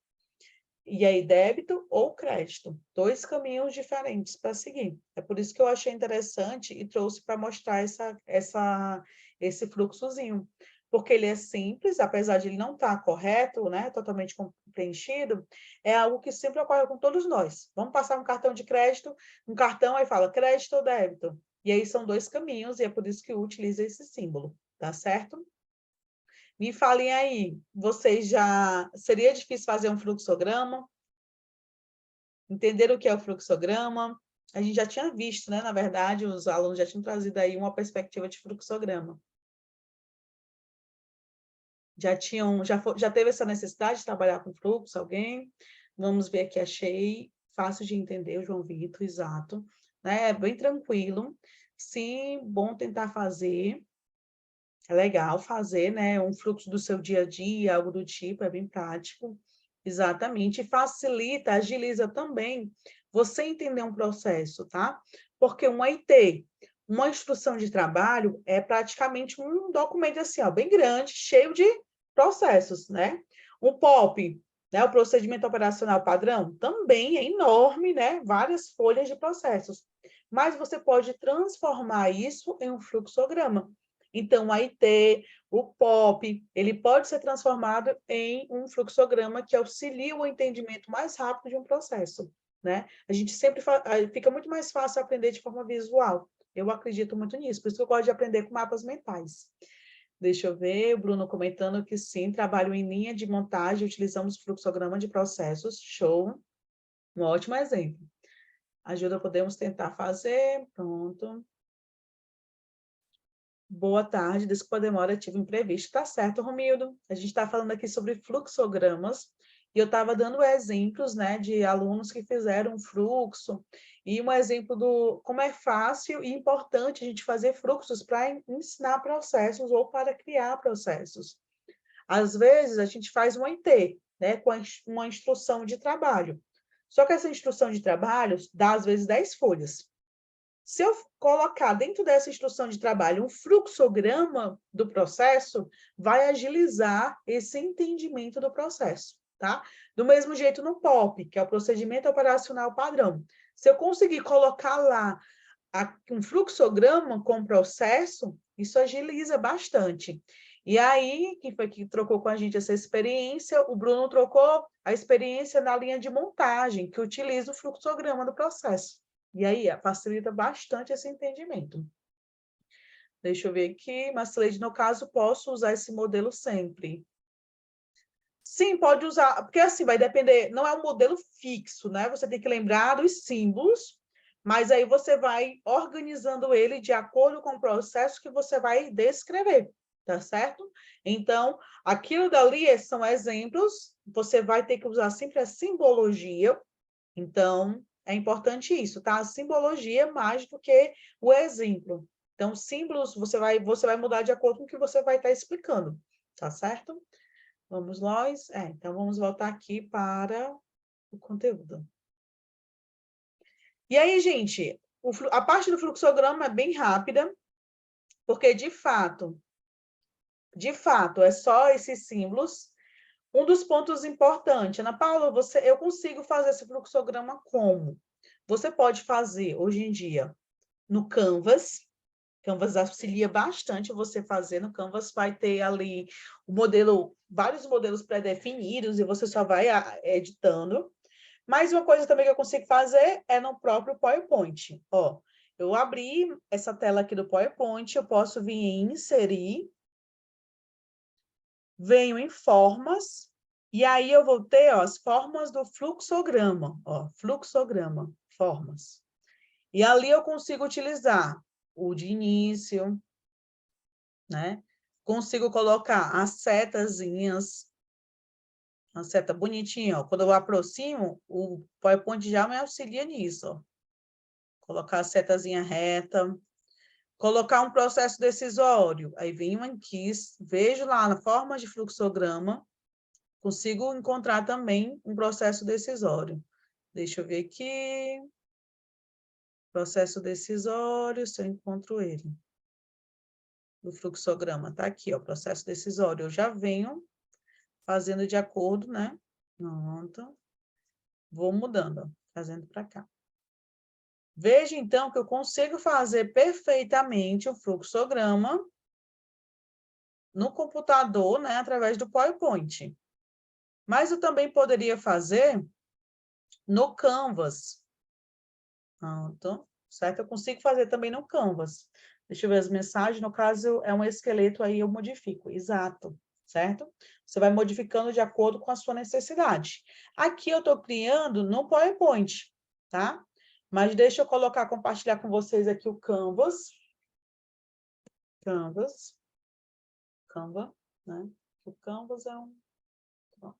E aí, débito ou crédito. Dois caminhos diferentes para seguir. É por isso que eu achei interessante e trouxe para mostrar esse fluxozinho. Porque ele é simples, apesar de ele não estar correto, né, totalmente preenchido, é algo que sempre ocorre com todos nós. Vamos passar um cartão de crédito, um cartão, aí fala crédito ou débito. E aí são dois caminhos, e é por isso que eu utilizo esse símbolo, tá certo? Me falem aí, vocês já... Seria difícil fazer um fluxograma? Entenderam o que é o fluxograma? A gente já tinha visto, né? Na verdade, os alunos já tinham trazido aí uma perspectiva de fluxograma. Já teve essa necessidade de trabalhar com fluxo, alguém? Vamos ver aqui, achei fácil de entender, o João Vitor, exato. Né? É bem tranquilo. Sim, bom tentar fazer. É legal fazer, né? Um fluxo do seu dia a dia, algo do tipo, é bem prático. Exatamente. E facilita, agiliza também você entender um processo, tá? Porque um IT, uma instrução de trabalho, é praticamente um documento assim, ó, bem grande, cheio de processos, né? Um POP, né? O procedimento operacional padrão, também é enorme, né? Várias folhas de processos. Mas você pode transformar isso em um fluxograma. Então, o IT, o POP, ele pode ser transformado em um fluxograma que auxilia o entendimento mais rápido de um processo, né? A gente sempre fica muito mais fácil aprender de forma visual. Eu acredito muito nisso, por isso que eu gosto de aprender com mapas mentais. Deixa eu ver, o Bruno comentando que sim, trabalho em linha de montagem, utilizamos fluxograma de processos, show, um ótimo exemplo. Ajuda, podemos tentar fazer, pronto. Boa tarde, desculpa a demora, tive um imprevisto. Tá certo, Romildo. A gente está falando aqui sobre fluxogramas, e eu estava dando exemplos, né, de alunos que fizeram um fluxo, e um exemplo do como é fácil e importante a gente fazer fluxos para ensinar processos ou para criar processos. Às vezes, a gente faz um IT, né, com uma instrução de trabalho. Só que essa instrução de trabalho dá, às vezes, 10 folhas. Se eu colocar dentro dessa instrução de trabalho um fluxograma do processo, vai agilizar esse entendimento do processo, tá? Do mesmo jeito no POP, que é o procedimento operacional padrão. Se eu conseguir colocar lá um fluxograma com processo, isso agiliza bastante. E aí, quem foi que trocou com a gente essa experiência? O Bruno trocou a experiência na linha de montagem, que utiliza o fluxograma do processo. E aí, facilita bastante esse entendimento. Deixa eu ver aqui. Marceleide, no caso, posso usar esse modelo sempre? Sim, pode usar, porque assim, vai depender, não é um modelo fixo, né? Você tem que lembrar dos símbolos, mas aí você vai organizando ele de acordo com o processo que você vai descrever, tá certo? Então, aquilo dali são exemplos, você vai ter que usar sempre a simbologia, então, é importante isso, tá? A simbologia mais do que o exemplo. Então, símbolos você vai mudar de acordo com o que você vai estar explicando, tá certo? Vamos nós? Então, vamos voltar aqui para o conteúdo. E aí, gente, a parte do fluxograma é bem rápida, porque, de fato, é só esses símbolos. Um dos pontos importantes, Ana Paula, eu consigo fazer esse fluxograma como? Você pode fazer, hoje em dia, no Canvas. Canvas auxilia bastante você fazer. No Canvas vai ter ali o modelo, vários modelos pré-definidos, e você só vai editando. Mas uma coisa também que eu consigo fazer é no próprio PowerPoint. Ó, eu abri essa tela aqui do PowerPoint, eu posso vir em inserir, venho em formas, e aí eu vou ter, ó, as formas do fluxograma, ó, fluxograma, formas. E ali eu consigo utilizar o de início, né? Consigo colocar as setazinhas, uma seta bonitinha, ó. Quando eu aproximo, o PowerPoint já me auxilia nisso, ó. Colocar a setazinha reta, colocar um processo decisório, aí venho aqui, vejo lá na forma de fluxograma, consigo encontrar também um processo decisório. Deixa eu ver aqui. Processo decisório, se eu encontro ele. No fluxograma, tá aqui, ó, processo decisório. Eu já venho fazendo de acordo, né? Pronto. Vou mudando, ó, fazendo para cá. Veja, então, que eu consigo fazer perfeitamente o fluxograma no computador, né, através do PowerPoint. Mas eu também poderia fazer no Canvas. Pronto, certo? Eu consigo fazer também no Canvas. Deixa eu ver as mensagens. No caso, é um esqueleto, aí eu modifico. Exato. certo? Você vai modificando de acordo com a sua necessidade. Aqui eu estou criando no PowerPoint, tá? Mas deixa eu compartilhar com vocês aqui o Canvas. Canva, né? O Canvas é um... Pronto.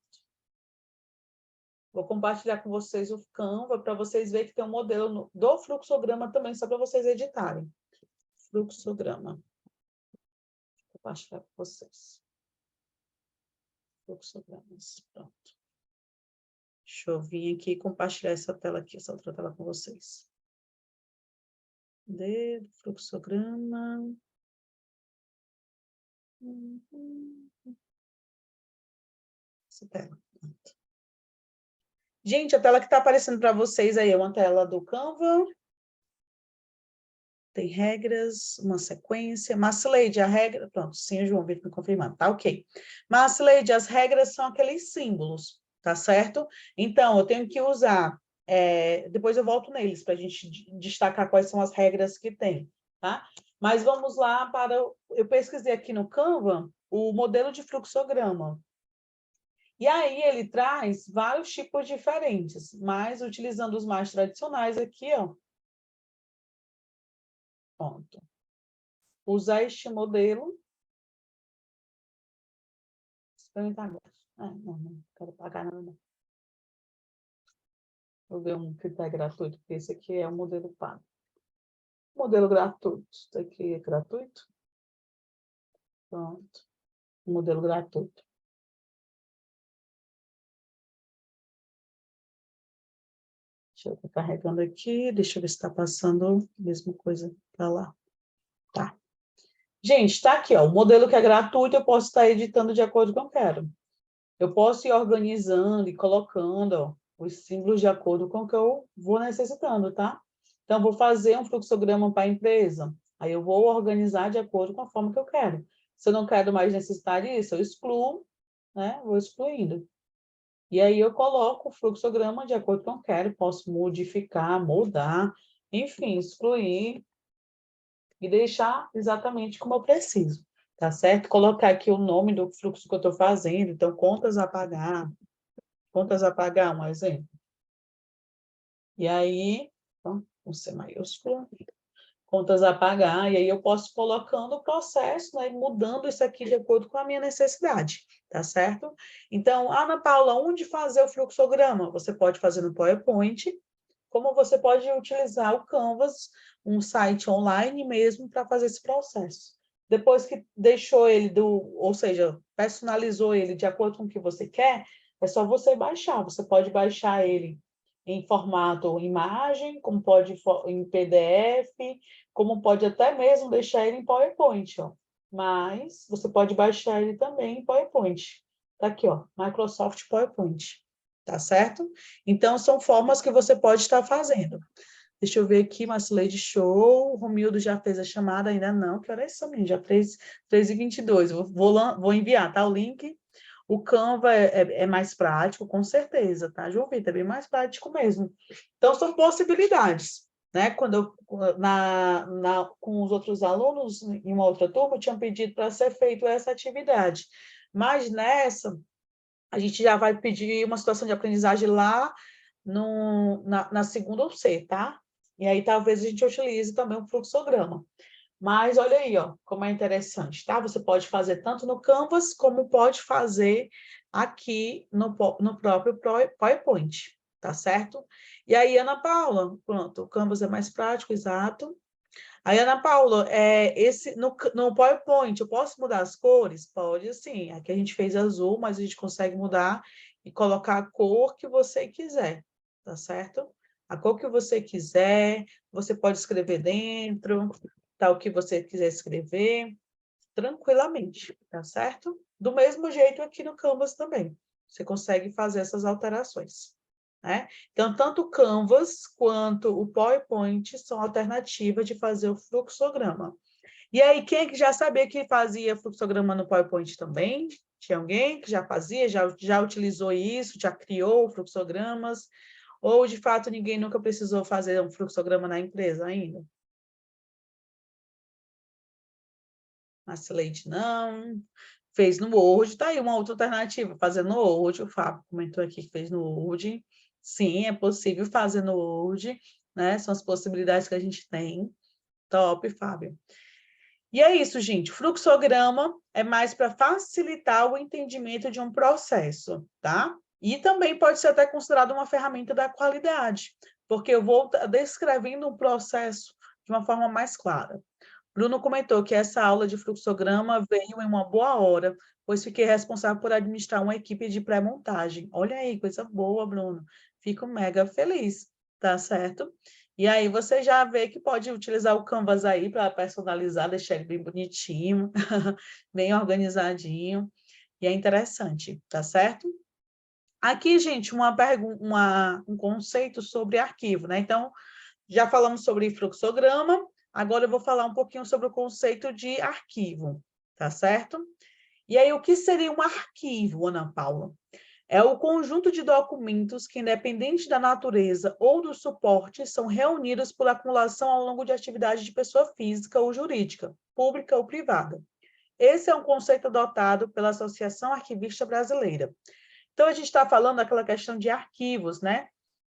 Vou compartilhar com vocês o Canva para vocês verem que tem um modelo do fluxograma também, só para vocês editarem. Fluxograma. Vou compartilhar com vocês. Fluxogramas, pronto. Deixa eu vir aqui e compartilhar essa tela aqui, essa outra tela com vocês. Fluxograma. Essa tela. Pronto. Gente, a tela que está aparecendo para vocês aí é uma tela do Canva. Tem regras, uma sequência. Marcileide, a regra... Pronto, sim, o João veio me confirmando. Tá ok. Marcileide, as regras são aqueles símbolos, tá certo? Então, eu tenho que usar... depois eu volto neles para a gente destacar quais são as regras que tem, tá? Mas vamos lá para... Eu pesquisei aqui no Canva o modelo de fluxograma. E aí ele traz vários tipos diferentes, mas utilizando os mais tradicionais aqui, ó. Pronto. Usar este modelo. Experimentar agora. Não quero pagar nada, não. Vou ver um que está gratuito, porque esse aqui é o modelo pago. Modelo gratuito. Isso aqui é gratuito. Pronto. Modelo gratuito. Deixa eu estar carregando aqui. Deixa eu ver se está passando a mesma coisa para lá. Tá. Gente, está aqui, ó. O modelo que é gratuito, eu posso estar editando de acordo com o que eu quero. Eu posso ir organizando e colocando, ó, os símbolos de acordo com o que eu vou necessitando, tá? Então, vou fazer um fluxograma para a empresa. Aí eu vou organizar de acordo com a forma que eu quero. Se eu não quero mais necessitar disso, eu excluo, né? Vou excluindo. E aí eu coloco o fluxograma de acordo com o que eu quero. Posso modificar, mudar, enfim, excluir e deixar exatamente como eu preciso, tá certo? Colocar aqui o nome do fluxo que eu estou fazendo. Então, contas a pagar, um exemplo. E aí, então, com C maiúsculo, contas a pagar, e aí eu posso colocando o processo, né, mudando isso aqui de acordo com a minha necessidade, tá certo? Então, Ana Paula, onde fazer o fluxograma? Você pode fazer no PowerPoint, como você pode utilizar o Canvas, um site online mesmo, para fazer esse processo. Depois que deixou ele ou seja, personalizou ele de acordo com o que você quer, é só você baixar. Você pode baixar ele em formato imagem, como pode em PDF, como pode até mesmo deixar ele em PowerPoint, ó. Mas você pode baixar ele também em PowerPoint. Tá aqui, ó, Microsoft PowerPoint. Tá certo? Então, são formas que você pode estar fazendo. Deixa eu ver aqui, Marcileide, show. O Romildo já fez a chamada, ainda não. Que horas são, já 3h22. Vou enviar, tá? O link. O Canva é mais prático, com certeza, tá, João Vitor? É bem mais prático mesmo. Então, são possibilidades, né? Quando eu, com os outros alunos, em uma outra turma, eu tinha pedido para ser feita essa atividade. Mas nessa, a gente já vai pedir uma situação de aprendizagem lá na segunda ou C, tá? E aí talvez a gente utilize também o fluxograma. Mas olha aí, ó, como é interessante, tá? Você pode fazer tanto no Canvas, como pode fazer aqui no próprio PowerPoint, tá certo? E aí, Ana Paula, pronto, o Canvas é mais prático, exato. Aí, Ana Paula, no PowerPoint, eu posso mudar as cores? Pode, sim. Aqui a gente fez azul, mas a gente consegue mudar e colocar a cor que você quiser, tá certo? A cor que você quiser, você pode escrever dentro, tá? O que você quiser escrever, tranquilamente, tá certo? Do mesmo jeito aqui no Canvas também. Você consegue fazer essas alterações. Né? Então, tanto o Canvas quanto o PowerPoint são alternativas de fazer o fluxograma. E aí, quem é que já sabia que fazia fluxograma no PowerPoint também? Tinha alguém que já fazia, já utilizou isso, já criou fluxogramas? Ou, de fato, ninguém nunca precisou fazer um fluxograma na empresa ainda? Marcileide, não. fez no Word, tá aí uma outra alternativa, fazer no Word, o Fábio comentou aqui que fez no Word, sim, é possível fazer no Word, né? São as possibilidades que a gente tem. Top, Fábio. E é isso, gente. Fluxograma é mais para facilitar o entendimento de um processo, tá? E também pode ser até considerado uma ferramenta da qualidade, porque eu vou descrevendo um processo de uma forma mais clara. Bruno comentou que essa aula de fluxograma veio em uma boa hora, pois fiquei responsável por administrar uma equipe de pré-montagem. Olha aí, coisa boa, Bruno. Fico mega feliz, tá certo? E aí você já vê que pode utilizar o Canvas aí para personalizar, deixar ele bem bonitinho, bem organizadinho, e é interessante, tá certo? Aqui, gente, um conceito sobre arquivo, né? Então, já falamos sobre fluxograma, agora eu vou falar um pouquinho sobre o conceito de arquivo, tá certo? E aí, o que seria um arquivo, Ana Paula? É o conjunto de documentos que, independente da natureza ou do suporte, são reunidos por acumulação ao longo de atividade de pessoa física ou jurídica, pública ou privada. Esse é um conceito adotado pela Associação Arquivista Brasileira. Então, a gente está falando daquela questão de arquivos, né?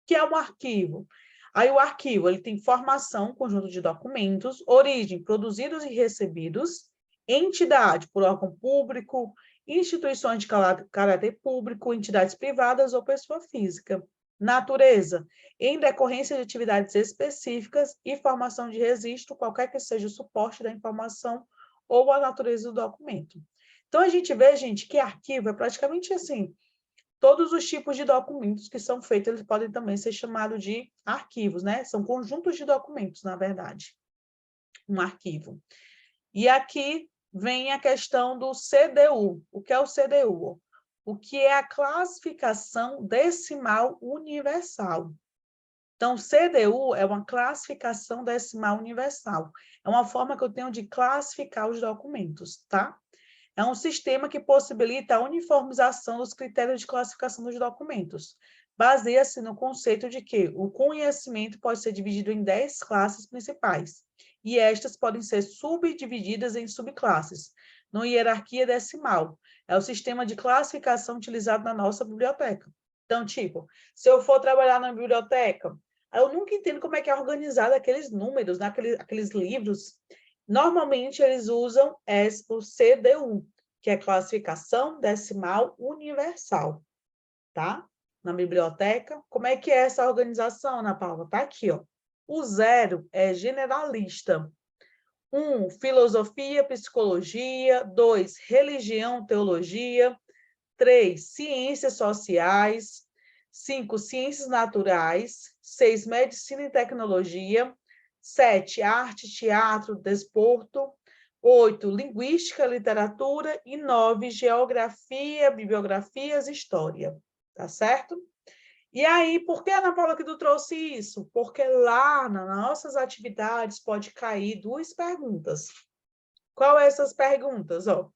O que é um arquivo? Aí o arquivo, ele tem formação, conjunto de documentos, origem, produzidos e recebidos, entidade, por órgão público, instituições de caráter público, entidades privadas ou pessoa física. Natureza, em decorrência de atividades específicas e formação de registro, qualquer que seja o suporte da informação ou a natureza do documento. Então, a gente vê, gente, que arquivo é praticamente assim, todos os tipos de documentos que são feitos, eles podem também ser chamados de arquivos, né? São conjuntos de documentos, na verdade. Um arquivo. E aqui vem a questão do CDU. O que é o CDU? O que é a classificação decimal universal. Então, CDU é uma classificação decimal universal. É uma forma que eu tenho de classificar os documentos, tá? É um sistema que possibilita a uniformização dos critérios de classificação dos documentos. Baseia-se no conceito de que o conhecimento pode ser dividido em 10 classes principais, e estas podem ser subdivididas em subclasses, no hierarquia decimal. É o sistema de classificação utilizado na nossa biblioteca. Então, tipo, se eu for trabalhar na biblioteca, eu nunca entendo como é que é organizado aqueles números, né? aqueles livros. Normalmente, eles usam o CDU, que é Classificação Decimal Universal, tá? Na biblioteca. Como é que é essa organização, Ana Paula? Tá aqui, ó. O 0 é generalista. 1, filosofia, psicologia. 2, religião, teologia. 3, ciências sociais. 5, ciências naturais. 6, medicina e tecnologia. 7, arte, teatro, desporto. 8, linguística, literatura. E 9, geografia, bibliografias, história. Tá certo? E aí, por que a Ana Paula que tu trouxe isso? Porque lá nas nossas atividades pode cair 2 perguntas. Qual é essas perguntas? Ó,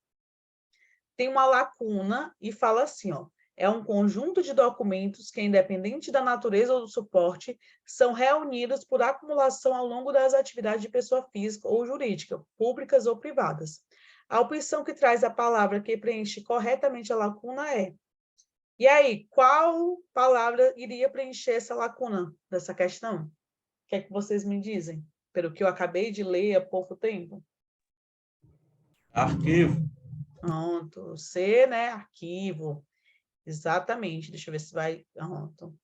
tem uma lacuna e fala assim, ó, é um conjunto de documentos que, independente da natureza ou do suporte, são reunidos por acumulação ao longo das atividades de pessoa física ou jurídica, públicas ou privadas. A opção que traz a palavra que preenche corretamente a lacuna é. E aí, qual palavra iria preencher essa lacuna dessa questão? O que é que vocês me dizem? Pelo que eu acabei de ler há pouco tempo. Arquivo. Pronto. C, né? Arquivo. Exatamente. Deixa eu ver se vai. Pronto.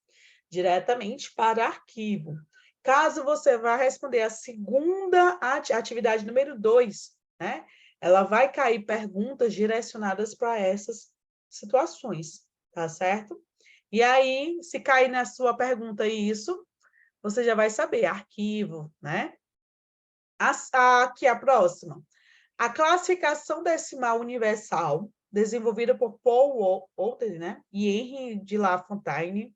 Diretamente para arquivo. Caso você vá responder a segunda atividade número 2, né? Ela vai cair perguntas direcionadas para essas situações, tá certo? E aí, se cair na sua pergunta isso, você já vai saber, arquivo, né? Aqui a próxima. A classificação decimal universal, desenvolvida por Paul Wolter, né, e Henri de La Fontaine,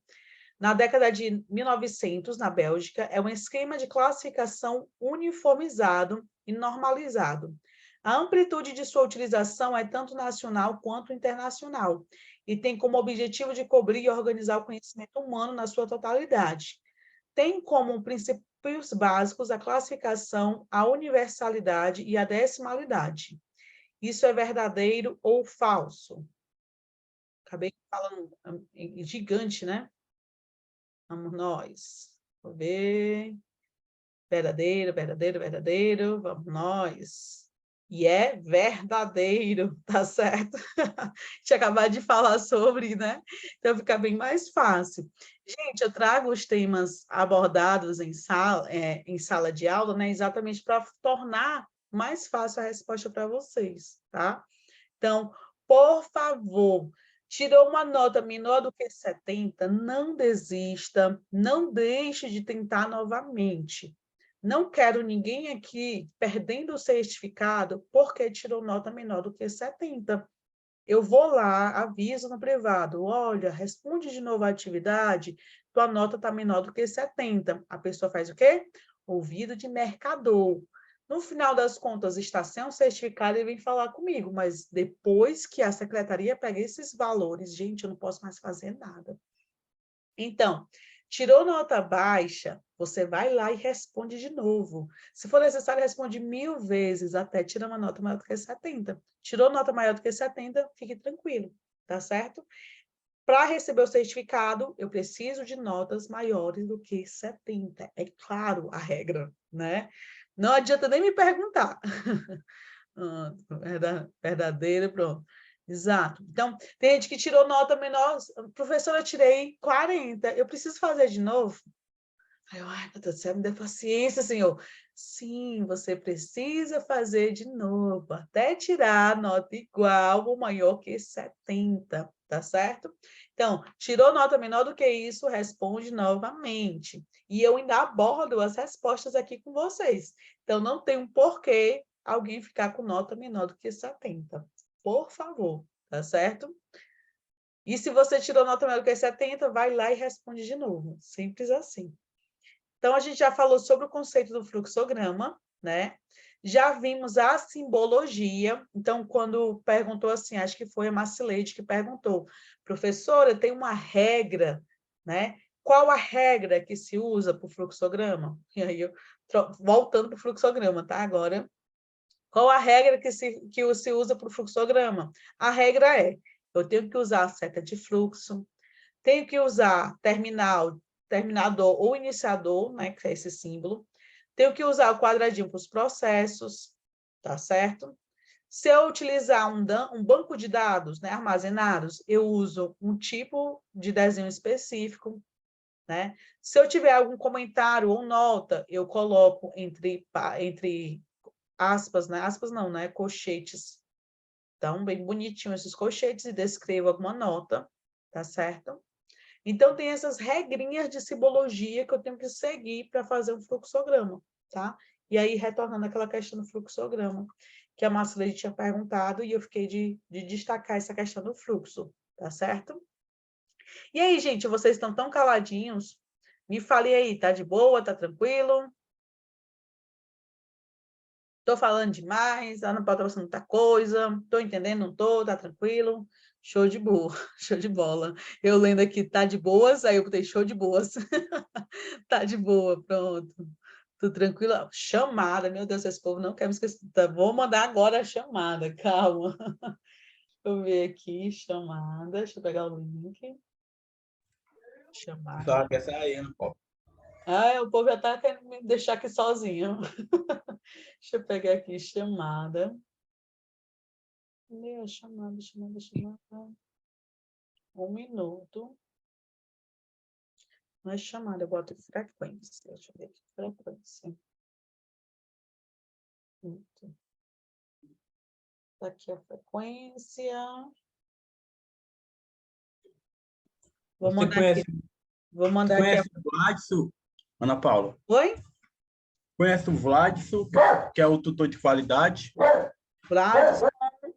na década de 1900, na Bélgica, é um esquema de classificação uniformizado e normalizado. A amplitude de sua utilização é tanto nacional quanto internacional, e tem como objetivo de cobrir e organizar o conhecimento humano na sua totalidade. Tem como princípios básicos a classificação, a universalidade e a decimalidade. Isso é verdadeiro ou falso? Acabei falando gigante, né? Vamos nós. Vou ver. Verdadeiro, verdadeiro, verdadeiro. Vamos nós. E é verdadeiro, tá certo? Tinha acabado de falar sobre, né? Então fica bem mais fácil. Gente, eu trago os temas abordados em sala de aula, né? Exatamente para tornar mais fácil a resposta para vocês, tá? Então, por favor, tirou uma nota menor do que 70, não desista, não deixe de tentar novamente. Não quero ninguém aqui perdendo o certificado porque tirou nota menor do que 70. Eu vou lá, aviso no privado, olha, responde de novo a atividade, tua nota está menor do que 70. A pessoa faz o quê? Ouvido de mercador. No final das contas, está sem um certificado e vem falar comigo, mas depois que a secretaria pega esses valores, gente, eu não posso mais fazer nada. Então, tirou nota baixa, você vai lá e responde de novo. Se for necessário, responde 1000 vezes até tirar uma nota maior do que 70. Tirou nota maior do que 70, fique tranquilo, tá certo? Para receber o certificado, eu preciso de notas maiores do que 70. É claro a regra, né? Não adianta nem me perguntar. Verdadeiro, pronto. Exato. Então, tem gente que tirou nota menor. Professora, eu tirei 40. Eu preciso fazer de novo? Aí eu, ai, meu Deus do céu, me dê paciência, senhor. Sim, você precisa fazer de novo, até tirar nota igual ou maior que 70, tá certo? Então, tirou nota menor do que isso, responde novamente. E eu ainda abordo as respostas aqui com vocês. Então, não tem um porquê alguém ficar com nota menor do que 70. Por favor, tá certo? E se você tirou nota menor do que 70, vai lá e responde de novo. Simples assim. Então, a gente já falou sobre o conceito do fluxograma, né? Já vimos a simbologia. Então, quando perguntou assim, acho que foi a Marcileide que perguntou, professora, tem uma regra, né? Qual a regra que se usa para o fluxograma? E aí, voltando para o fluxograma, tá? Agora, qual a regra que se usa para o fluxograma? A regra é, eu tenho que usar a seta de fluxo, tenho que usar terminador ou iniciador, né, que é esse símbolo. Tenho que usar o quadradinho para os processos, tá certo? Se eu utilizar um banco de dados, né, armazenados, eu uso um tipo de desenho específico, né? Se eu tiver algum comentário ou nota, eu coloco entre aspas, né? Aspas não, né? Colchetes. Então, bem bonitinho esses colchetes e descrevo alguma nota, tá certo? Então, tem essas regrinhas de simbologia que eu tenho que seguir para fazer um fluxograma, tá? E aí, retornando àquela questão do fluxograma, que a Marcela tinha perguntado, e eu fiquei de destacar essa questão do fluxo, tá certo? E aí, gente, vocês estão tão caladinhos? Me fale aí, tá de boa, tá tranquilo? Estou falando demais, a Ana Paula está passando muita coisa, estou entendendo, não estou, tá tranquilo? Show de boa, show de bola. Eu lendo aqui, tá de boas, aí eu botei show de boas. Tá de boa, pronto. Tudo tranquilo? Chamada, meu Deus, esse povo não quer me esquecer. Tá, vou mandar agora a chamada, calma. Deixa eu ver aqui, chamada, deixa eu pegar o link. Chamada. Só quer sair, não pode. Ah, o povo já está querendo me deixar aqui sozinho. Deixa eu pegar aqui, chamada. Chamada. 1 minuto. Não é chamada, eu boto frequência. Deixa eu ver aqui, frequência. Tá aqui a frequência. Vou Você mandar aqui. Vou mandar aqui. Conhece o Vladson, Ana Paula? Oi? Conhece o Vladson, que é o tutor de qualidade? Vladson,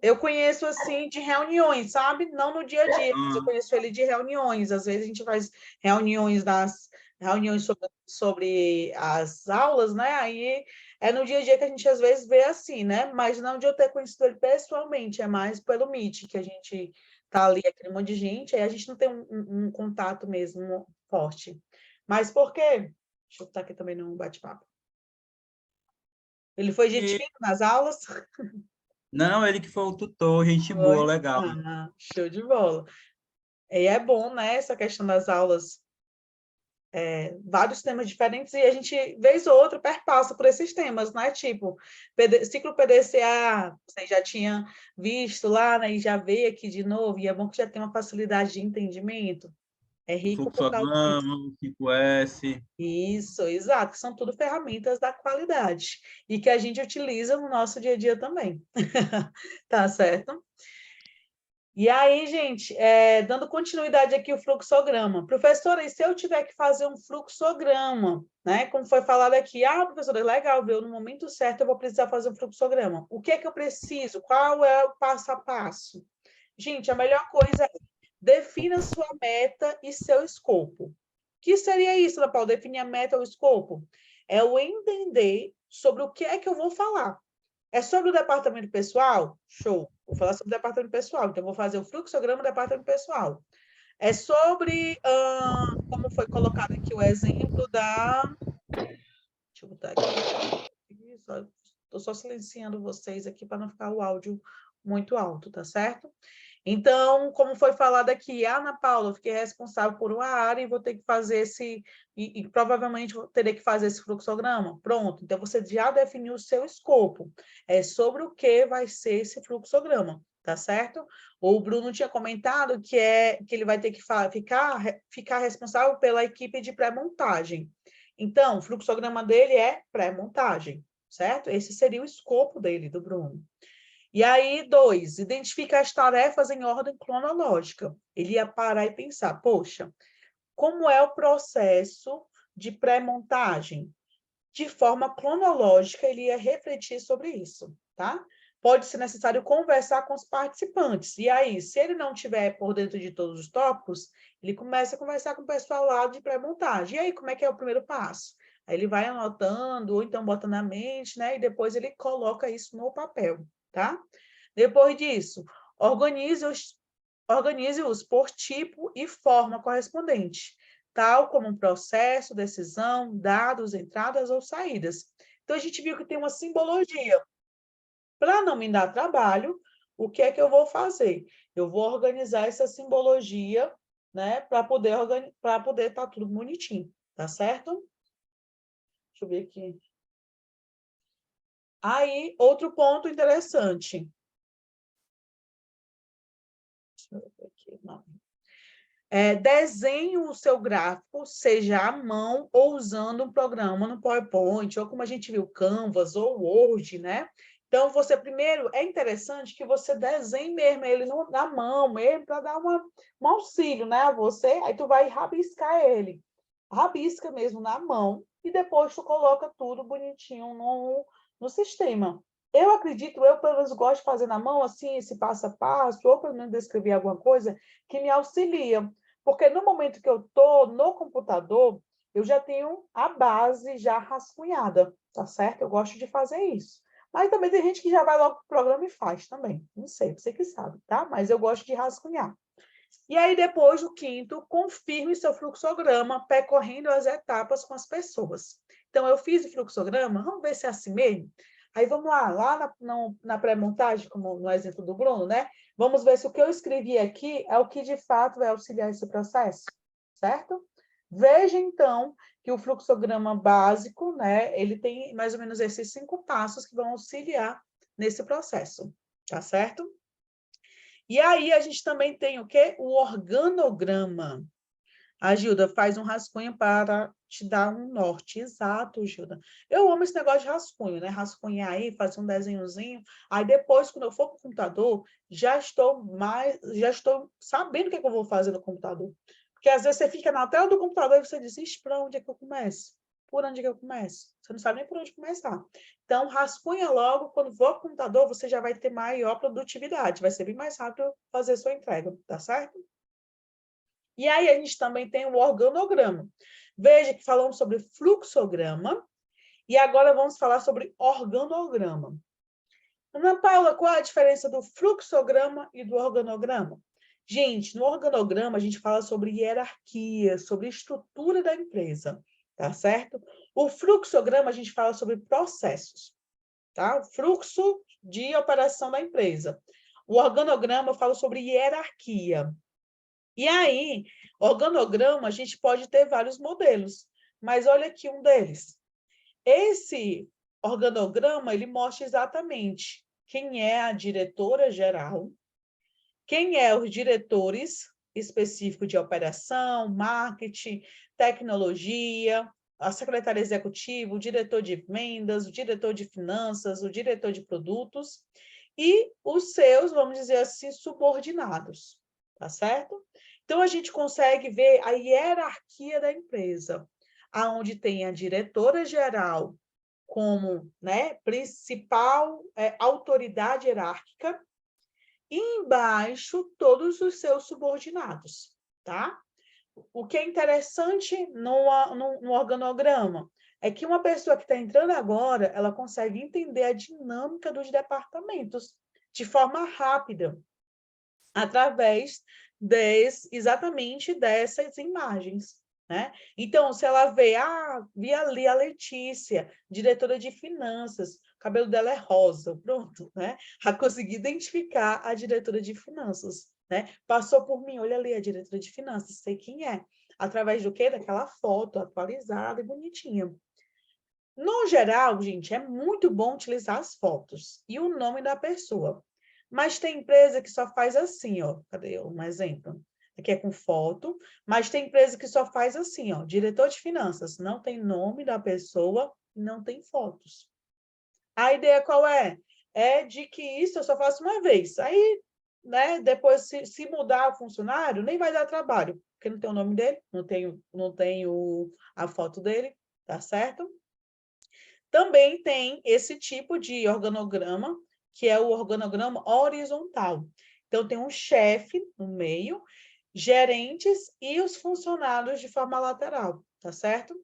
eu conheço assim de reuniões, sabe? Não no dia a dia, mas eu conheço ele de reuniões. Às vezes a gente faz reuniões sobre as aulas, né? Aí é no dia a dia que a gente às vezes vê assim, né? Mas não de eu ter conhecido ele pessoalmente, é mais pelo Meet, que a gente tá ali, aquele monte de gente, aí a gente não tem um contato mesmo forte. Mas por quê? Deixa eu botar aqui também no bate-papo. Ele foi gente fina nas aulas? Não, ele que foi o tutor, gente boa, Foi? legal. Ah, show de bola. E é bom, né, essa questão das aulas, vários temas diferentes, e a gente, vez ou outra, perpassa por esses temas, né? Tipo, ciclo PDCA, você já tinha visto lá, né? E já veio aqui de novo, e é bom que já tem uma facilidade de entendimento. É O rico por causa disso. fluxograma, o 5S. Isso, exato, que são tudo ferramentas da qualidade e que a gente utiliza no nosso dia a dia também. Tá certo? E aí, gente, dando continuidade aqui o fluxograma. Professora, e se eu tiver que fazer um fluxograma, né? Como foi falado aqui, professora, legal, viu? No momento certo eu vou precisar fazer um fluxograma. O que é que eu preciso? Qual é o passo a passo? Gente, a melhor coisa é defina sua meta e seu escopo. O que seria isso, Ana Paula? Definir a meta ou o escopo? É o entender sobre o que é que eu vou falar. É sobre o departamento pessoal? Show. Vou falar sobre o departamento pessoal. Então, vou fazer o fluxograma do departamento pessoal. É sobre, como foi colocado aqui o exemplo da... Deixa eu botar aqui. Estou só silenciando vocês aqui para não ficar o áudio muito alto, tá certo? Então, como foi falado aqui, Ana Paula, eu fiquei responsável por uma área e vou ter que fazer e provavelmente vou ter que fazer esse fluxograma. Pronto, então você já definiu o seu escopo. É sobre o que vai ser esse fluxograma, tá certo? O Bruno tinha comentado que ele vai ter que ficar responsável pela equipe de pré-montagem. Então, o fluxograma dele é pré-montagem, certo? Esse seria o escopo dele, do Bruno. E aí, 2, identifica as tarefas em ordem cronológica. Ele ia parar e pensar, poxa, como é o processo de pré-montagem? De forma cronológica, ele ia refletir sobre isso, tá? Pode ser necessário conversar com os participantes. E aí, se ele não tiver por dentro de todos os tópicos, ele começa a conversar com o pessoal lá de pré-montagem. E aí, como é que é o primeiro passo? Aí ele vai anotando, ou então bota na mente, né? E depois ele coloca isso no papel, tá? Depois disso, organize-os por tipo e forma correspondente, tal como um processo, decisão, dados, entradas ou saídas. Então, a gente viu que tem uma simbologia. Para não me dar trabalho, o que é que eu vou fazer? Eu vou organizar essa simbologia, né, para poder estar tudo bonitinho, tá certo? Deixa eu ver aqui. Aí, outro ponto interessante. Deixa eu ver aqui, não. Desenhe o seu gráfico, seja à mão ou usando um programa no PowerPoint, ou como a gente viu, Canvas ou Word, né? Então, você primeiro, é interessante que você desenhe mesmo ele na mão, mesmo, para dar um auxílio, né, a você. Aí tu vai rabiscar ele. Rabisca mesmo na mão e depois tu coloca tudo bonitinho no sistema. Eu acredito, eu pelo menos gosto de fazer na mão, assim, esse passo a passo, ou pelo menos descrever alguma coisa que me auxilia. Porque no momento que eu estou no computador, eu já tenho a base já rascunhada, tá certo? Eu gosto de fazer isso. Mas também tem gente que já vai logo para o programa e faz também. Não sei, você que sabe, tá? Mas eu gosto de rascunhar. E aí, depois, o quinto, confirme seu fluxograma, percorrendo as etapas com as pessoas. Então, eu fiz o fluxograma, vamos ver se é assim mesmo? Aí, vamos lá na pré-montagem, como no exemplo do Bruno, né? Vamos ver se o que eu escrevi aqui é o que, de fato, vai auxiliar esse processo, certo? Veja, então, que o fluxograma básico, né? Ele tem mais ou menos esses 5 passos que vão auxiliar nesse processo, tá certo? E aí a gente também tem o quê? O organograma. A Gilda faz um rascunho para te dar um norte. Exato, Gilda. Eu amo esse negócio de rascunho, né? Rascunhar aí, fazer um desenhozinho. Aí depois, quando eu for para o computador, já estou sabendo o que é que eu vou fazer no computador. Porque às vezes você fica na tela do computador e você diz, "Ixi, para onde é que eu começo? Por onde é que eu começo?" Você não sabe nem por onde começar. Então, rascunha logo, quando for para o computador, você já vai ter maior produtividade. Vai ser bem mais rápido fazer sua entrega, tá certo? E aí a gente também tem o organograma. Veja que falamos sobre fluxograma e agora vamos falar sobre organograma. Ana Paula, qual é a diferença do fluxograma e do organograma? Gente, no organograma a gente fala sobre hierarquia, sobre estrutura da empresa, tá certo? O fluxograma a gente fala sobre processos. tá? O fluxo de operação da empresa. O organograma eu falo sobre hierarquia. E aí, organograma, a gente pode ter vários modelos, mas olha aqui um deles. Esse organograma, ele mostra exatamente quem é a diretora geral, quem é os diretores específicos de operação, marketing, tecnologia, a secretária executiva, o diretor de vendas, o diretor de finanças, o diretor de produtos e os seus, vamos dizer assim, subordinados, tá certo? Então, a gente consegue ver a hierarquia da empresa, aonde tem a diretora geral como, né, principal autoridade hierárquica, e embaixo todos os seus subordinados, tá? O que é interessante no organograma é que uma pessoa que está entrando agora, ela consegue entender a dinâmica dos departamentos de forma rápida, através exatamente dessas imagens, né? Então, se ela vê, vi ali a Letícia, diretora de finanças, o cabelo dela é rosa, pronto, né? Já consegui identificar a diretora de finanças, né? Passou por mim, olha ali a diretora de finanças, sei quem é. Através do quê? Daquela foto atualizada e bonitinha. No geral, gente, é muito bom utilizar as fotos e o nome da pessoa. Mas tem empresa que só faz assim, ó. Cadê um exemplo? Aqui é com foto, mas tem empresa que só faz assim, ó. Diretor de finanças, não tem nome da pessoa, não tem fotos. A ideia qual é? É de que isso eu só faço uma vez. Aí, né, depois, se mudar o funcionário, nem vai dar trabalho, porque não tem o nome dele, não tem a foto dele, tá certo? Também tem esse tipo de organograma, que é o organograma horizontal. Então, tem um chefe no meio, gerentes e os funcionários de forma lateral, tá certo?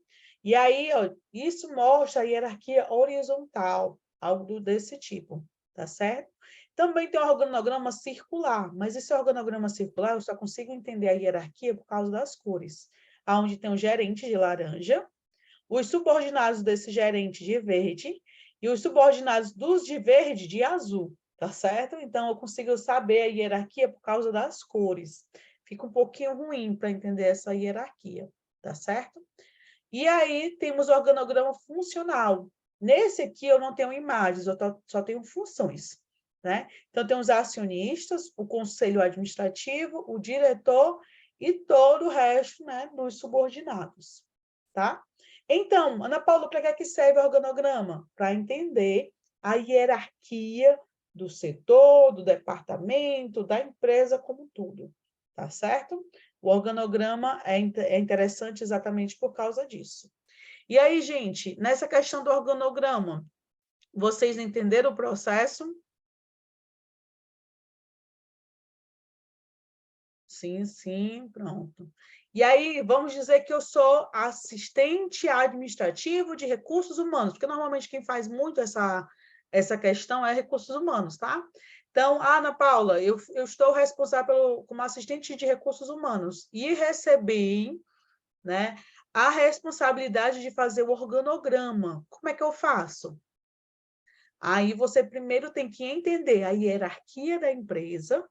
E aí, ó, isso mostra a hierarquia horizontal, algo desse tipo, tá certo? Também tem o organograma circular, mas esse organograma circular eu só consigo entender a hierarquia por causa das cores, onde tem o gerente de laranja, os subordinados desse gerente de verde e os subordinados dos de verde de azul, tá certo? Então, eu consigo saber a hierarquia por causa das cores. Fica um pouquinho ruim para entender essa hierarquia, tá certo? E aí, temos o organograma funcional. Nesse aqui, eu não tenho imagens, eu só tenho funções, né? Então, tem os acionistas, o conselho administrativo, o diretor e todo o resto, né, dos subordinados, tá? Então, Ana Paula, para que serve o organograma? Para entender a hierarquia do setor, do departamento, da empresa como um todo, tá certo? O organograma é interessante exatamente por causa disso. E aí, gente, nessa questão do organograma, vocês entenderam o processo? Sim, pronto. E aí, vamos dizer que eu sou assistente administrativo de recursos humanos, porque normalmente quem faz muito essa questão é recursos humanos, tá? Então, Ana Paula, eu estou responsável como assistente de recursos humanos e recebi, né, a responsabilidade de fazer o organograma. Como é que eu faço? Aí você primeiro tem que entender a hierarquia da empresa,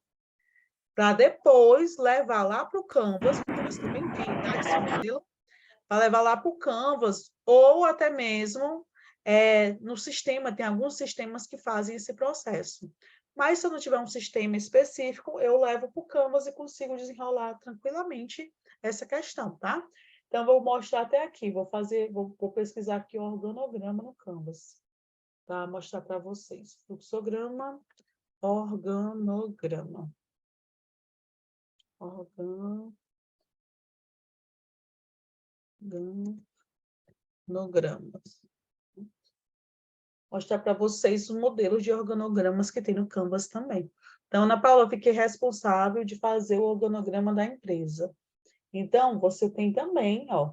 para depois levar lá para o Canvas, porque você também tem, tá, esse modelo, para levar lá para o Canvas, ou até mesmo no sistema, tem alguns sistemas que fazem esse processo. Mas se eu não tiver um sistema específico, eu levo para o Canvas e consigo desenrolar tranquilamente essa questão, tá? Então, vou mostrar até aqui, vou pesquisar aqui o organograma no Canvas, para mostrar para vocês. Fluxograma, organograma. Organogramas. Mostrar para vocês os modelos de organogramas que tem no Canvas também. Então, Ana Paula, eu fiquei responsável de fazer o organograma da empresa. Então, você tem também, ó,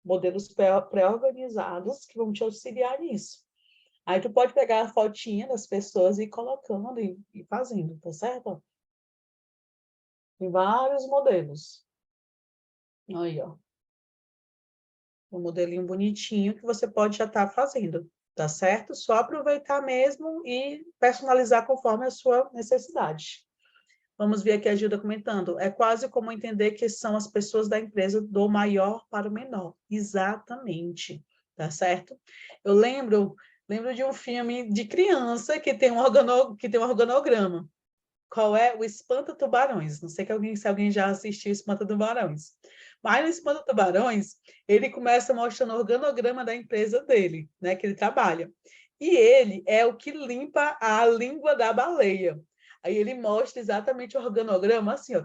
modelos pré-organizados que vão te auxiliar nisso. Aí, tu pode pegar a fotinha das pessoas e ir colocando e fazendo, tá certo? Tem vários modelos. Aí, ó. Um modelinho bonitinho que você pode já estar fazendo, tá certo? Só aproveitar mesmo e personalizar conforme a sua necessidade. Vamos ver aqui a Gilda comentando. É quase como entender que são as pessoas da empresa do maior para o menor. Exatamente, tá certo? Eu lembro de um filme de criança que tem um organograma. Qual é? O Espanta-Tubarões. Não sei se alguém já assistiu Espanta-Tubarões. Mas no Espanta-Tubarões, ele começa mostrando o organograma da empresa dele, né, que ele trabalha. E ele é o que limpa a língua da baleia. Aí ele mostra exatamente o organograma, assim, ó,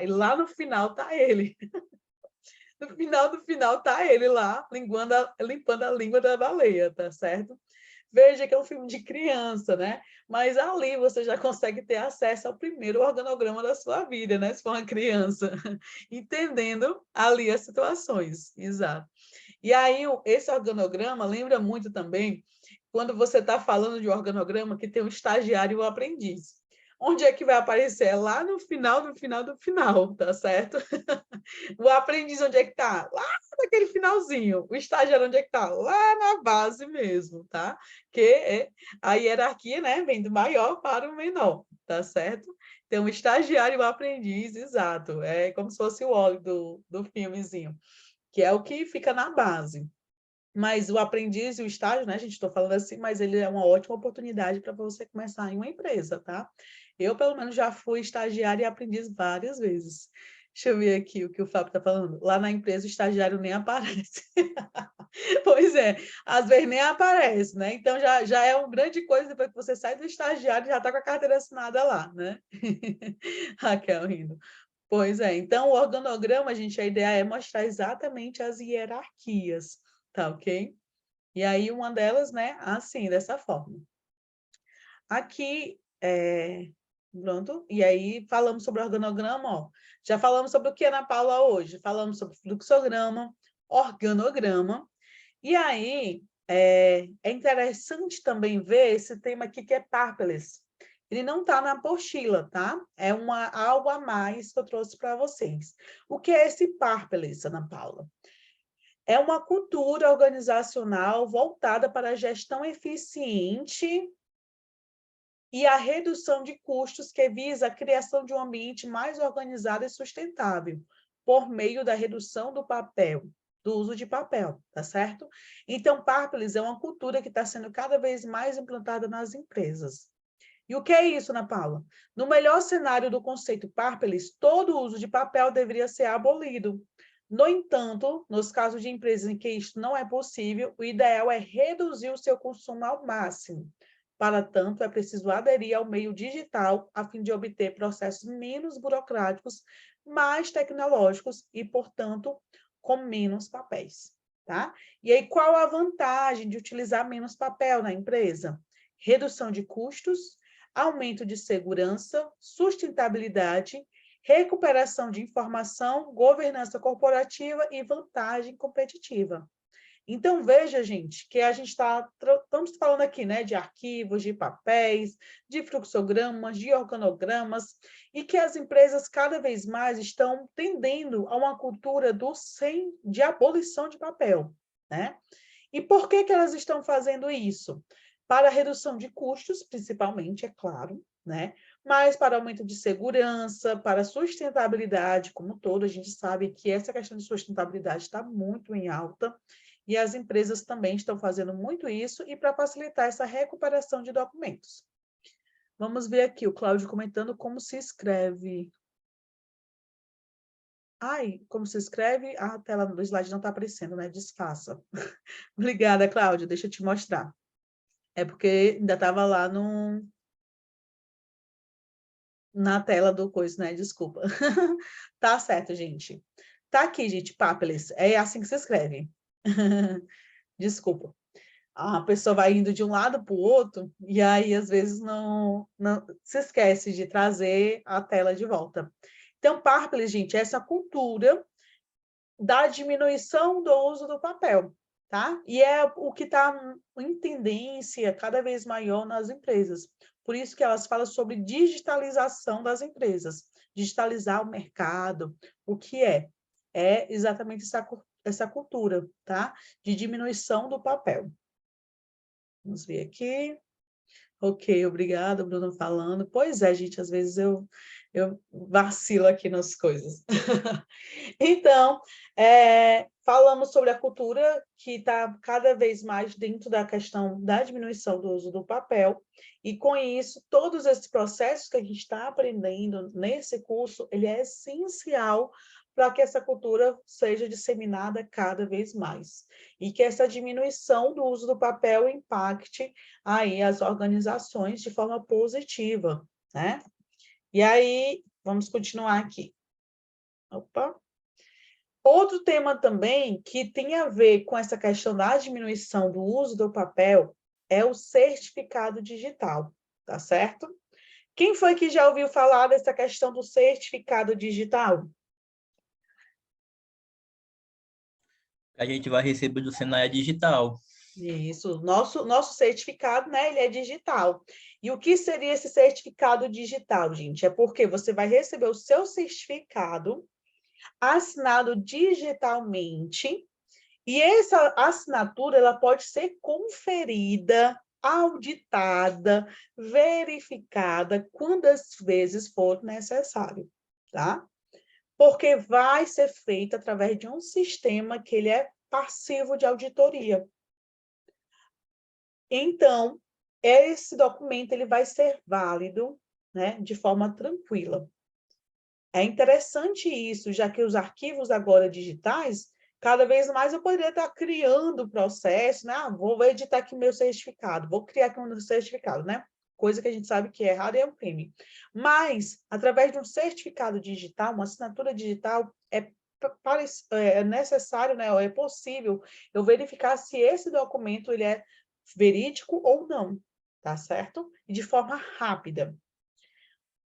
e lá no final tá ele. No final do final tá ele lá, limpando a língua da baleia, tá certo? Veja que é um filme de criança, né? Mas ali você já consegue ter acesso ao primeiro organograma da sua vida, né? Se for uma criança, entendendo ali as situações, exato. E aí, esse organograma lembra muito também quando você está falando de um organograma que tem o estagiário e o aprendiz. Onde é que vai aparecer? É lá no final do final do final, tá certo? O aprendiz, onde é que está? Lá naquele finalzinho. O estagiário, onde é que está? Lá na base mesmo, tá? Que é a hierarquia, né, vem do maior para o menor, tá certo? Então, o estagiário e o aprendiz, exato. É como se fosse o óleo do filmezinho, que é o que fica na base. Mas o aprendiz e o estágio, né, gente, estou falando assim, mas ele é uma ótima oportunidade para você começar em uma empresa, tá? Eu, pelo menos, já fui estagiária e aprendiz várias vezes. Deixa eu ver aqui o que o Fábio está falando. Lá na empresa, o estagiário nem aparece. Pois é, às vezes nem aparece, né? Então, já é uma grande coisa depois que você sai do estagiário e já está com a carteira assinada lá, né? Raquel rindo. Pois é, então o organograma, gente, a ideia é mostrar exatamente as hierarquias, tá ok? E aí uma delas, né, assim, dessa forma. Aqui, pronto, e aí falamos sobre organograma, ó. Já falamos sobre o que, Ana Paula, hoje? Falamos sobre fluxograma, organograma, e aí é interessante também ver esse tema aqui que é papeles. Ele não está na apostila, tá? É algo a mais que eu trouxe para vocês. O que é esse papeles, Ana Paula? É uma cultura organizacional voltada para a gestão eficiente e a redução de custos que visa a criação de um ambiente mais organizado e sustentável, por meio da redução do uso de papel, tá certo? Então, papeles é uma cultura que está sendo cada vez mais implantada nas empresas. E o que é isso, Ana Paula? No melhor cenário do conceito papeles, todo o uso de papel deveria ser abolido. No entanto, nos casos de empresas em que isso não é possível, o ideal é reduzir o seu consumo ao máximo. Para tanto, é preciso aderir ao meio digital a fim de obter processos menos burocráticos, mais tecnológicos e, portanto, com menos papéis. Tá? E aí, qual a vantagem de utilizar menos papel na empresa? Redução de custos, aumento de segurança, sustentabilidade, recuperação de informação, governança corporativa e vantagem competitiva. Então, veja, gente, que a gente estamos falando aqui, né, de arquivos, de papéis, de fluxogramas, de organogramas, e que as empresas cada vez mais estão tendendo a uma cultura de abolição de papel, né? E por que elas estão fazendo isso? Para redução de custos, principalmente, é claro, né? Mas para aumento de segurança, para sustentabilidade, como um todo, a gente sabe que essa questão de sustentabilidade está muito em alta, e as empresas também estão fazendo muito isso, e para facilitar essa recuperação de documentos. Vamos ver aqui o Cláudio comentando como se escreve. Ai, como se escreve? A tela do slide não está aparecendo, né? Disfarça. Obrigada, Cláudio. Deixa eu te mostrar. É porque ainda estava lá na tela do coisa, né? Desculpa. Tá certo, gente. Tá aqui, gente, papeles. É assim que se escreve. Desculpa. A pessoa vai indo de um lado para o outro e aí, às vezes, não se esquece de trazer a tela de volta. Então, papeles, gente, é essa cultura da diminuição do uso do papel, tá? E é o que está em tendência cada vez maior nas empresas. Por isso que elas falam sobre digitalização das empresas, digitalizar o mercado, o que é? É exatamente essa cultura, tá? De diminuição do papel. Vamos ver aqui. Ok, obrigada, Bruno, falando. Pois é, gente, às vezes eu vacilo aqui nas coisas. Então, falamos sobre a cultura que está cada vez mais dentro da questão da diminuição do uso do papel, e com isso, todos esses processos que a gente está aprendendo nesse curso, ele é essencial para que essa cultura seja disseminada cada vez mais, e que essa diminuição do uso do papel impacte aí as organizações de forma positiva, né? E aí, vamos continuar aqui. Opa! Outro tema também que tem a ver com essa questão da diminuição do uso do papel é o certificado digital, tá certo? Quem foi que já ouviu falar dessa questão do certificado digital? A gente vai receber do Senai digital. Isso, nosso certificado, né, ele é digital. E o que seria esse certificado digital, gente? É porque você vai receber o seu certificado assinado digitalmente, e essa assinatura ela pode ser conferida, auditada, verificada quantas vezes for necessário, tá? Porque vai ser feita através de um sistema que ele é passivo de auditoria. Então, esse documento ele vai ser válido, né, de forma tranquila. É interessante isso, já que os arquivos agora digitais, cada vez mais eu poderia estar criando o processo, né? Vou editar aqui meu certificado, vou criar aqui um certificado, né? Coisa que a gente sabe que é errado e é um crime. Mas, através de um certificado digital, uma assinatura digital, é necessário, né? Ou é possível eu verificar se esse documento ele é verídico ou não, tá certo? E de forma rápida.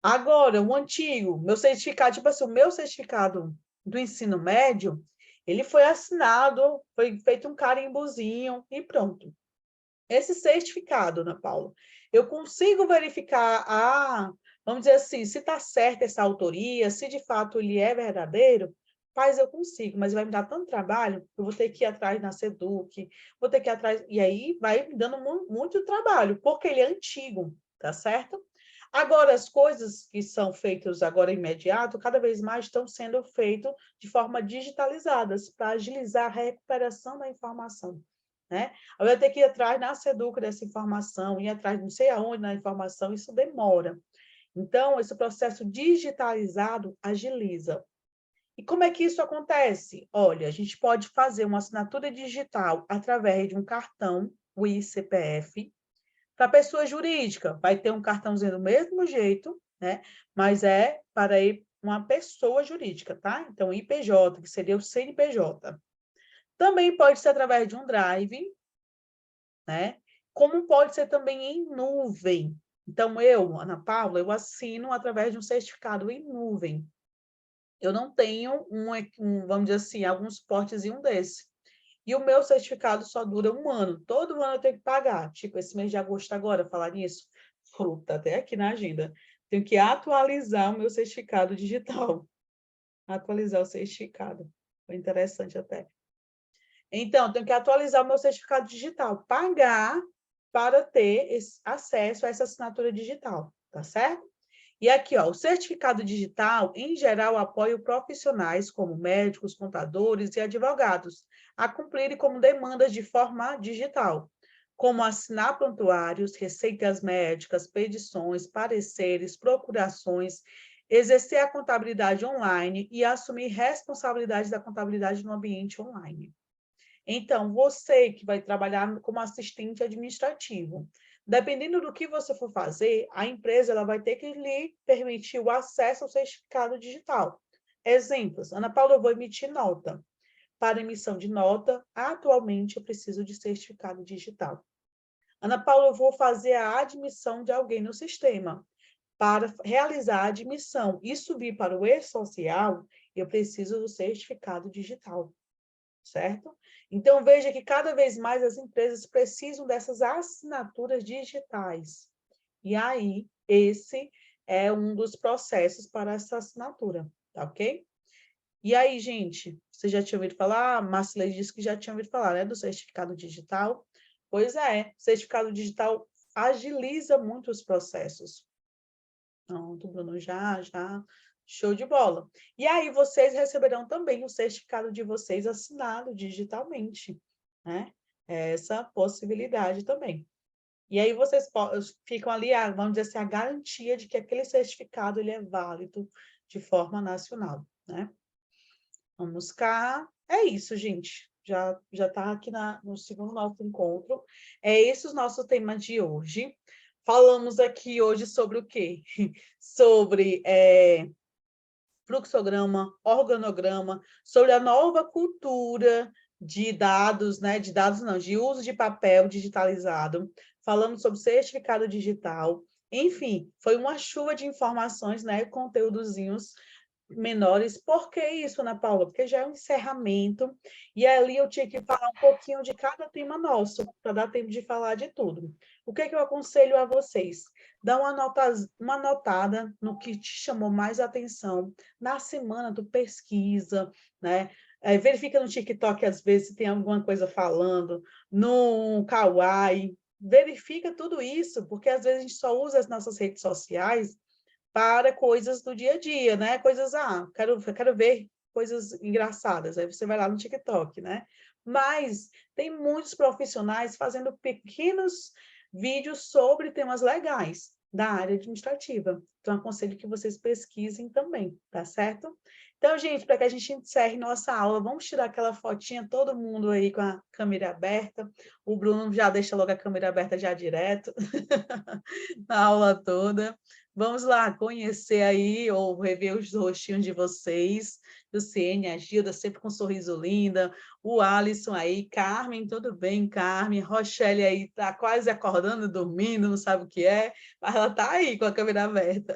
Agora, o antigo, meu certificado, tipo assim, o meu certificado do ensino médio, ele foi assinado, foi feito um carimbozinho e pronto. Esse certificado, Ana Paula, eu consigo verificar, vamos dizer assim, se está certa essa autoria, se de fato ele é verdadeiro, mas eu consigo, mas vai me dar tanto trabalho, eu vou ter que ir atrás na SEDUC, vou ter que ir atrás, e aí vai me dando muito trabalho, porque ele é antigo, tá certo? Agora, as coisas que são feitas agora imediato, cada vez mais estão sendo feitas de forma digitalizadas, para agilizar a recuperação da informação, né? Eu ia ter que ir atrás na SEDUC dessa informação, ir atrás não sei aonde na informação, isso demora. Então, esse processo digitalizado agiliza. E como é que isso acontece? Olha, a gente pode fazer uma assinatura digital através de um cartão, o ICPF. Para pessoa jurídica, vai ter um cartãozinho do mesmo jeito, né? Mas é para uma pessoa jurídica, tá? Então, IPJ, que seria o CNPJ. Também pode ser através de um drive, né? Como pode ser também em nuvem. Então, Ana Paula, eu assino através de um certificado em nuvem. Eu não tenho vamos dizer assim, algum suportezinho desse. E o meu certificado só dura 1 ano. Todo ano eu tenho que pagar. Tipo, esse mês de agosto agora, falar nisso, fruta até aqui na agenda. Tenho que atualizar o meu certificado digital. Atualizar o certificado. Foi interessante até. Então, tenho que atualizar o meu certificado digital. Pagar para ter acesso a essa assinatura digital. Tá certo? E aqui, ó, o certificado digital, em geral, apoia profissionais como médicos, contadores e advogados a cumprirem como demandas de forma digital, como assinar prontuários, receitas médicas, petições, pareceres, procurações, exercer a contabilidade online e assumir responsabilidade da contabilidade no ambiente online. Então, você que vai trabalhar como assistente administrativo, dependendo do que você for fazer, a empresa ela vai ter que lhe permitir o acesso ao certificado digital. Exemplos, Ana Paula, eu vou emitir nota. Para emissão de nota, atualmente eu preciso de certificado digital. Ana Paula, eu vou fazer a admissão de alguém no sistema. Para realizar a admissão e subir para o e-social, eu preciso do certificado digital, certo? Então, veja que cada vez mais as empresas precisam dessas assinaturas digitais. E aí, esse é um dos processos para essa assinatura, tá ok? E aí, gente, você já tinha ouvido falar? A Marcela disse que já tinha ouvido falar, né, do certificado digital. Pois é, certificado digital agiliza muito os processos. Pronto, Bruno, já, show de bola. E aí vocês receberão também o certificado de vocês assinado digitalmente, né? Essa possibilidade também. E aí vocês ficam ali, vamos dizer assim, a garantia de que aquele certificado ele é válido de forma nacional, né? Vamos cá. É isso, gente. Já está aqui no segundo nosso encontro. É esse o nosso tema de hoje. Falamos aqui hoje sobre o quê? Sobre fluxograma, organograma, sobre a nova cultura de dados, né? De dados não, de uso de papel digitalizado. Falamos sobre certificado digital. Enfim, foi uma chuva de informações, né? Conteúdozinhos menores. Por que isso, Ana Paula? Porque já é um encerramento, e ali eu tinha que falar um pouquinho de cada tema nosso, para dar tempo de falar de tudo. O que eu aconselho a vocês? Dá uma notada no que te chamou mais atenção. Na semana, tu pesquisa, né? Verifica no TikTok, às vezes, se tem alguma coisa falando, no Kawaii, verifica tudo isso, porque às vezes a gente só usa as nossas redes sociais para coisas do dia a dia, né? Coisas, quero ver coisas engraçadas. Aí você vai lá no TikTok, né? Mas tem muitos profissionais fazendo pequenos vídeos sobre temas legais da área administrativa. Então, aconselho que vocês pesquisem também, tá certo? Então, gente, para que a gente encerre nossa aula, vamos tirar aquela fotinha, todo mundo aí com a câmera aberta. O Bruno já deixa logo a câmera aberta já direto, na aula toda. Vamos lá conhecer aí, ou rever os rostinhos de vocês. Luciene, a Gilda, sempre com um sorriso linda. O Alisson aí, Carmen, tudo bem, Carmen? Rochelle aí, está quase acordando, dormindo, não sabe o que é, mas ela está aí com a câmera aberta.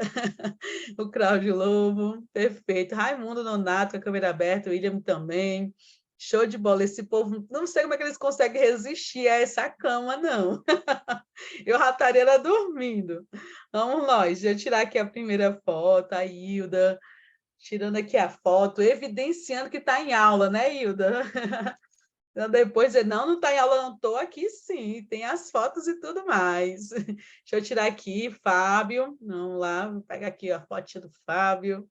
O Cláudio Lobo, perfeito. Raimundo Nonato com a câmera aberta, o William também. Show de bola, esse povo, não sei como é que eles conseguem resistir a essa cama, não. Eu já estaria dormindo. Vamos nós, deixa eu tirar aqui a primeira foto, a Hilda, tirando aqui a foto, evidenciando que está em aula, né, Hilda? Então, depois dizer, não está em aula, não estou aqui sim, tem as fotos e tudo mais. Deixa eu tirar aqui, Fábio, vamos lá, vou pegar aqui a fotinha do Fábio.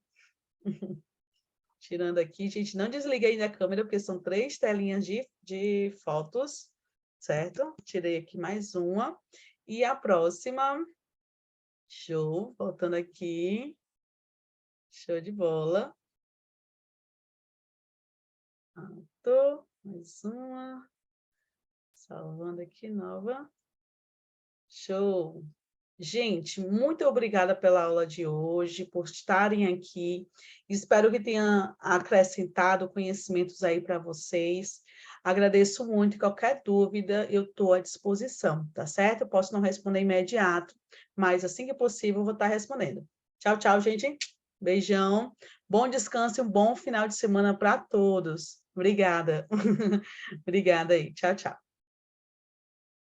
Tirando aqui, gente, não desliguei ainda a câmera, porque são 3 telinhas de fotos, certo? Tirei aqui mais uma. E a próxima, show, voltando aqui, show de bola. Pronto, mais uma, salvando aqui, nova. Show! Gente, muito obrigada pela aula de hoje, por estarem aqui. Espero que tenha acrescentado conhecimentos aí para vocês. Agradeço muito. Qualquer dúvida, eu estou à disposição, tá certo? Eu posso não responder imediato, mas assim que possível, eu vou estar respondendo. Tchau, tchau, gente. Beijão. Bom descanso e um bom final de semana para todos. Obrigada. Obrigada aí. Tchau, tchau.